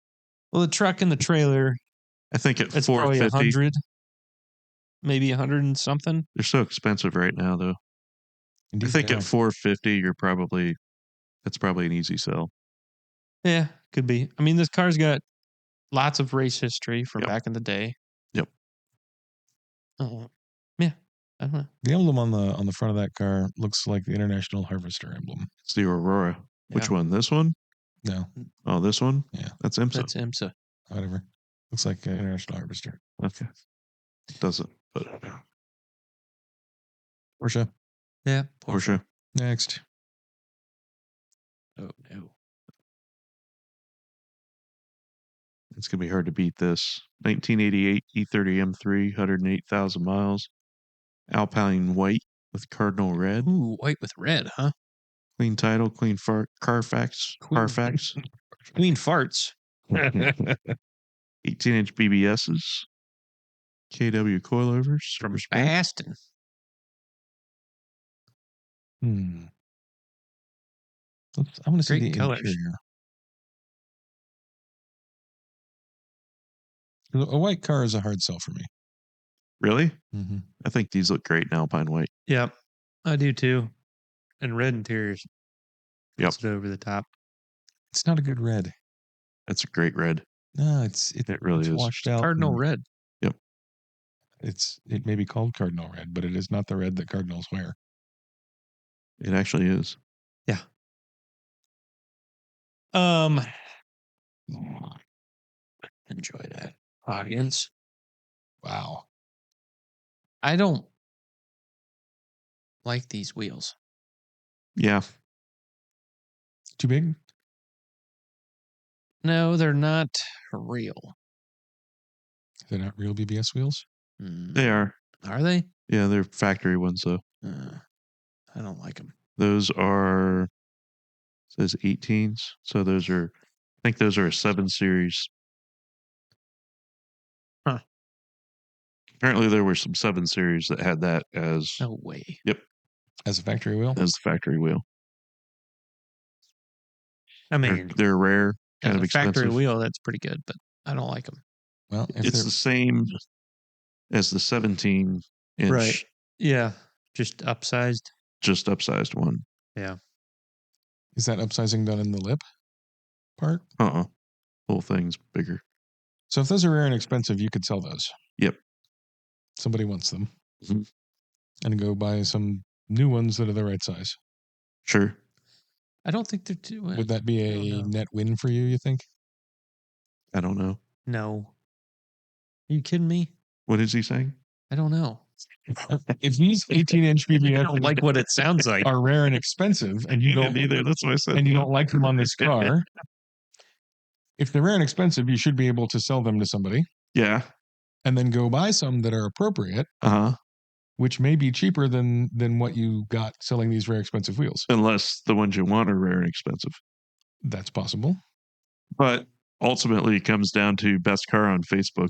S2: Well, the truck and the trailer,
S3: I think at
S2: it's probably
S3: 450,
S2: 100, maybe 100 and something.
S3: they're so expensive right now, though.
S1: Indeed,
S3: I think
S1: they
S3: at
S1: are.
S3: 450, that's probably an easy sell.
S2: Yeah, could be. I mean, this car's got lots of race history from
S3: Yep.
S2: back in the day.
S3: Yep.
S2: Yeah, I don't know.
S1: The emblem on the front of that car looks like the International Harvester emblem.
S3: It's the Aurora. Which
S2: Yeah.
S3: one? This one?
S1: No,
S3: Oh, this one?
S1: Yeah.
S3: That's IMSA.
S2: That's IMSA.
S1: whatever. Looks like International Harvester.
S3: Okay. Doesn't, but
S1: Porsche.
S2: Yeah,
S3: Porsche.
S1: Next.
S2: Oh no.
S3: It's going to be hard to beat this. 1988 E30 M3, 108,000 miles. Alpine white with cardinal red.
S2: Ooh, white with red, huh?
S3: Clean title, clean Carfax. Carfax.
S2: Queen farts.
S3: 18-inch BBSs. KW coilovers.
S2: From Aston.
S1: I want to see
S2: Great
S1: the
S2: colors.
S1: interior. A white car is a hard sell for me.
S3: Really?
S1: Mm-hmm.
S3: I think these look great in Alpine white.
S2: Yep, I do too. And red interiors.
S3: Yep.
S2: Puts it over the top.
S1: It's not a good red.
S3: That's a great red.
S1: No,
S3: It really
S1: it's
S3: is.
S1: washed out.
S2: Cardinal
S1: and
S2: red.
S1: It may be called cardinal red, but it is not the red that cardinals wear.
S3: It actually is.
S2: Yeah. Enjoy that, audience.
S1: Wow.
S2: I don't like these wheels.
S3: Yeah.
S1: Too big?
S2: No, they're not real.
S1: They're not real BBS wheels?
S3: They are.
S2: Are they?
S3: Yeah, they're factory ones, though.
S2: I don't like them.
S3: Those are, says 18s. So those are, I think those are a 7 Series.
S2: Huh.
S3: Apparently, there were some 7 Series that had that as,
S2: No way.
S1: As a factory wheel?
S3: as the factory wheel.
S2: I mean,
S3: They're rare, kind
S2: as
S3: of
S2: a factory
S3: expensive.
S2: wheel, that's pretty good, but I don't like them.
S1: Well, if
S3: It's
S1: they're
S3: the same as the 17-inch,
S2: Right. Yeah. Just upsized.
S3: just upsized one.
S2: Yeah.
S1: is that upsizing done in the lip part?
S3: Whole thing's bigger.
S1: So if those are rare and expensive, you could sell those.
S3: Yep.
S1: Somebody wants them.
S3: Mhm.
S1: And go buy some new ones that are the right size.
S3: Sure.
S2: I don't think they're too.
S1: Would that be
S2: I don't
S1: a
S2: know.
S1: net win for you think?
S3: I don't know.
S2: No. Are you kidding me?
S3: What is he saying?
S2: I don't know.
S1: If these 18-inch
S2: I
S1: BBS
S2: don't like what it sounds like.
S1: are rare and expensive and you don't
S3: either. That's what I said.
S1: and you don't like them on this car, if they're rare and expensive, you should be able to sell them to somebody
S3: Yeah.
S1: and then go buy some that are appropriate, which may be cheaper than what you got selling these rare expensive wheels.
S3: Unless the ones you want are rare and expensive.
S1: That's possible.
S3: But ultimately, it comes down to best car on Facebook.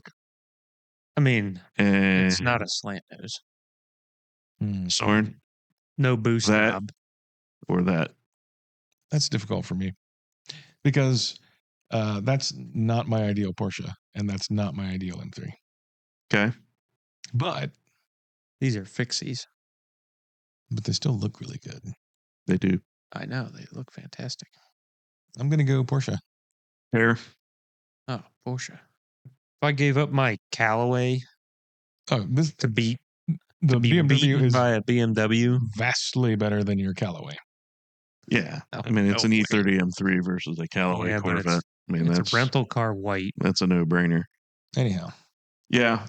S2: I mean,
S3: And
S2: it's not a slant nose.
S3: Soren,
S2: No boost
S3: that
S2: knob.
S3: or that.
S1: That's difficult for me because that's not my ideal Porsche and that's not my ideal M3.
S3: Okay.
S1: But
S2: These are fixies.
S1: they still look really good.
S3: They do.
S2: I know. They look fantastic.
S1: I'm going to go Porsche.
S3: Hair.
S2: Oh, Porsche. If I gave up my Callaway
S1: This
S2: to beat
S1: the BMW
S2: beaten
S1: is
S2: by a BMW,
S1: vastly better than your Callaway.
S3: Yeah.
S2: Oh,
S3: I mean, it's
S2: no
S3: an
S2: way.
S3: E30 M3 versus a Callaway
S2: Yeah, but
S3: Corvette. I mean,
S2: it's
S3: that's
S2: a rental car white.
S3: That's a no-brainer.
S1: Anyhow,
S3: Yeah.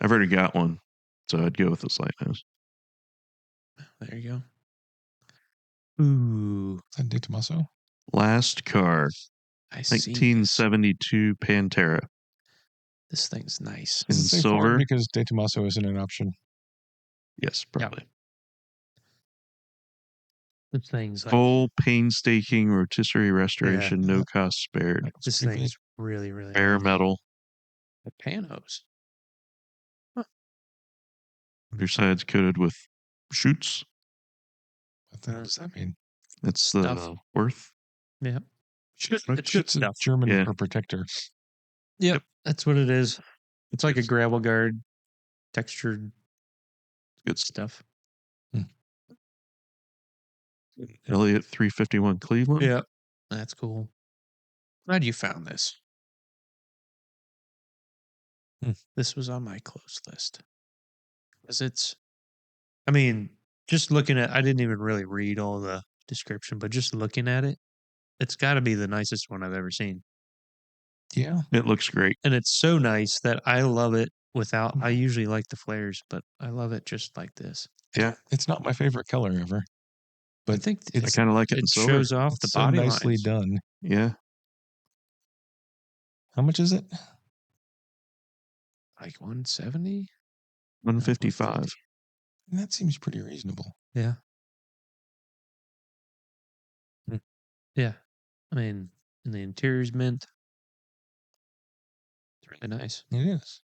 S3: I've already got one, so I'd go with the slight nose.
S2: There you go. Ooh,
S1: is that De Tomaso?
S3: Last car,
S2: I see.
S3: 1972 Pantera
S2: This thing's nice.
S3: in
S1: Does it say
S3: silver.
S1: Ford because De Tomaso isn't an option?
S3: Yes, probably.
S2: This thing's like
S3: Full painstaking rotisserie restoration, no cost spared.
S2: this
S1: pretty
S2: thing's really, really
S3: Bare
S2: nice.
S3: metal.
S2: The panos.
S3: Underside's coated with shoots.
S1: What the hell does that mean?
S3: That's the
S2: Stuff.
S3: worth.
S2: Yeah.
S1: It's
S2: good
S1: just
S2: stuff.
S1: German
S3: Yeah.
S1: for protector.
S2: Yep, that's what it is. It's like a gravel guard, textured
S3: Good
S2: stuff.
S3: Elliott 351 Cleveland.
S2: Yeah, that's cool. Glad you found this. This was on my close list. Because I mean, just looking at, I didn't even really read all the description, but just looking at it, it's got to be the nicest one I've ever seen.
S1: Yeah.
S3: It looks great.
S2: And it's so nice that I love it without, I usually like the flares, but I love it just like this.
S3: Yeah.
S1: It's not my favorite color ever.
S2: I
S1: But
S2: think
S3: I kind of like it in
S2: it
S3: silver.
S2: shows off the
S1: it's so
S2: body
S1: nicely
S2: lines.
S1: done.
S3: Yeah.
S1: How much is it?
S2: Like 170?
S3: 155.
S1: That seems pretty reasonable.
S2: Yeah. Yeah. I mean, and the interior's mint. It's really nice.
S1: It is.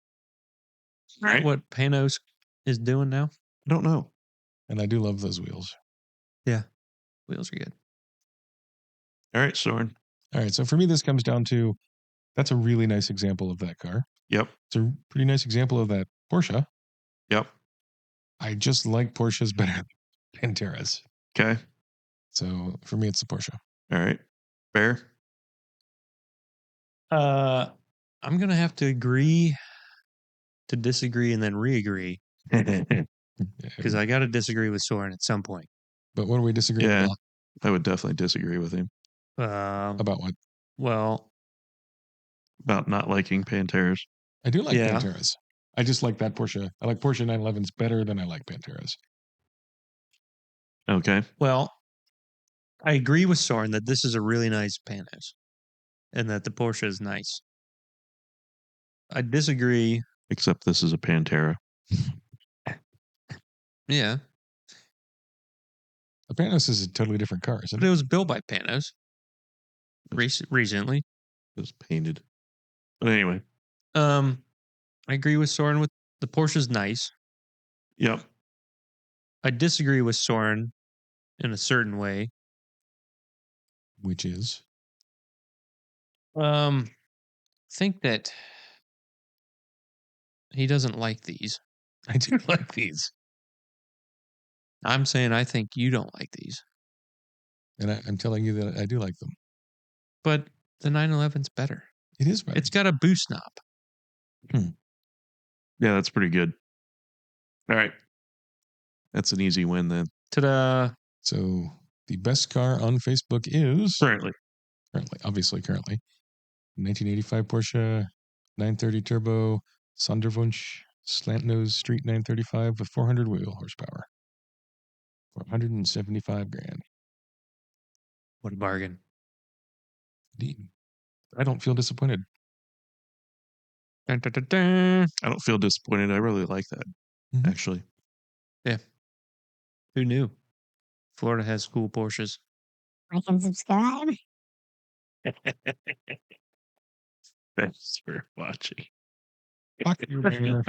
S3: Right.
S2: What Panos is doing now?
S3: I don't know.
S1: And I do love those wheels.
S2: Yeah. Wheels are good.
S3: All right, Soren.
S1: All right. So for me, this comes down to that's a really nice example of that car.
S3: Yep.
S1: It's a pretty nice example of that Porsche.
S3: Yep.
S1: I just like Porsches better than Panteras.
S3: Okay.
S1: So for me, it's the Porsche.
S3: All right. Bear.
S2: I'm gonna have to agree to disagree and then re-agree because I got to disagree with Soren at some point.
S1: But what are we disagreeing
S3: Yeah.
S1: about?
S3: I would definitely disagree with him
S1: About what?
S2: Well,
S3: about not liking Panteras.
S1: I do like
S2: Yeah.
S1: Panteras. I just like that Porsche. I like Porsche 911s better than I like Panteras.
S3: Okay.
S2: well, I agree with Soren that this is a really nice Panos, and that the Porsche is nice. I disagree.
S3: Except this is a Pantera.
S2: Yeah,
S1: The Panos is a totally different car, isn't
S2: but it
S1: it?
S2: was built by Panos recently.
S3: It was painted. But anyway.
S2: I agree with Soren with the Porsche's nice.
S3: Yep.
S2: I disagree with Soren in a certain way.
S1: Which is?
S2: Think that he doesn't like these.
S1: I do like these.
S2: I'm saying I think you don't like these,
S1: And I'm telling you that I do like them.
S2: but the 911's better.
S1: It is better.
S2: It's got a boost knob.
S3: Yeah, that's pretty good. All right. That's an easy win then.
S2: Ta-da!
S1: So the best car on Facebook is
S3: Currently.
S1: currently 1985 Porsche 930 Turbo Sonderwunsch slant nose street 935 with 400 wheel horsepower for 175 grand.
S2: What a bargain.
S1: Indeed. I don't feel disappointed.
S2: Dun, dun, dun, dun.
S3: I don't feel disappointed. I really like that, actually.
S2: Who knew? Florida has cool Porsches.
S4: Like and subscribe.
S3: Thanks for watching.
S1: Fuck you, man.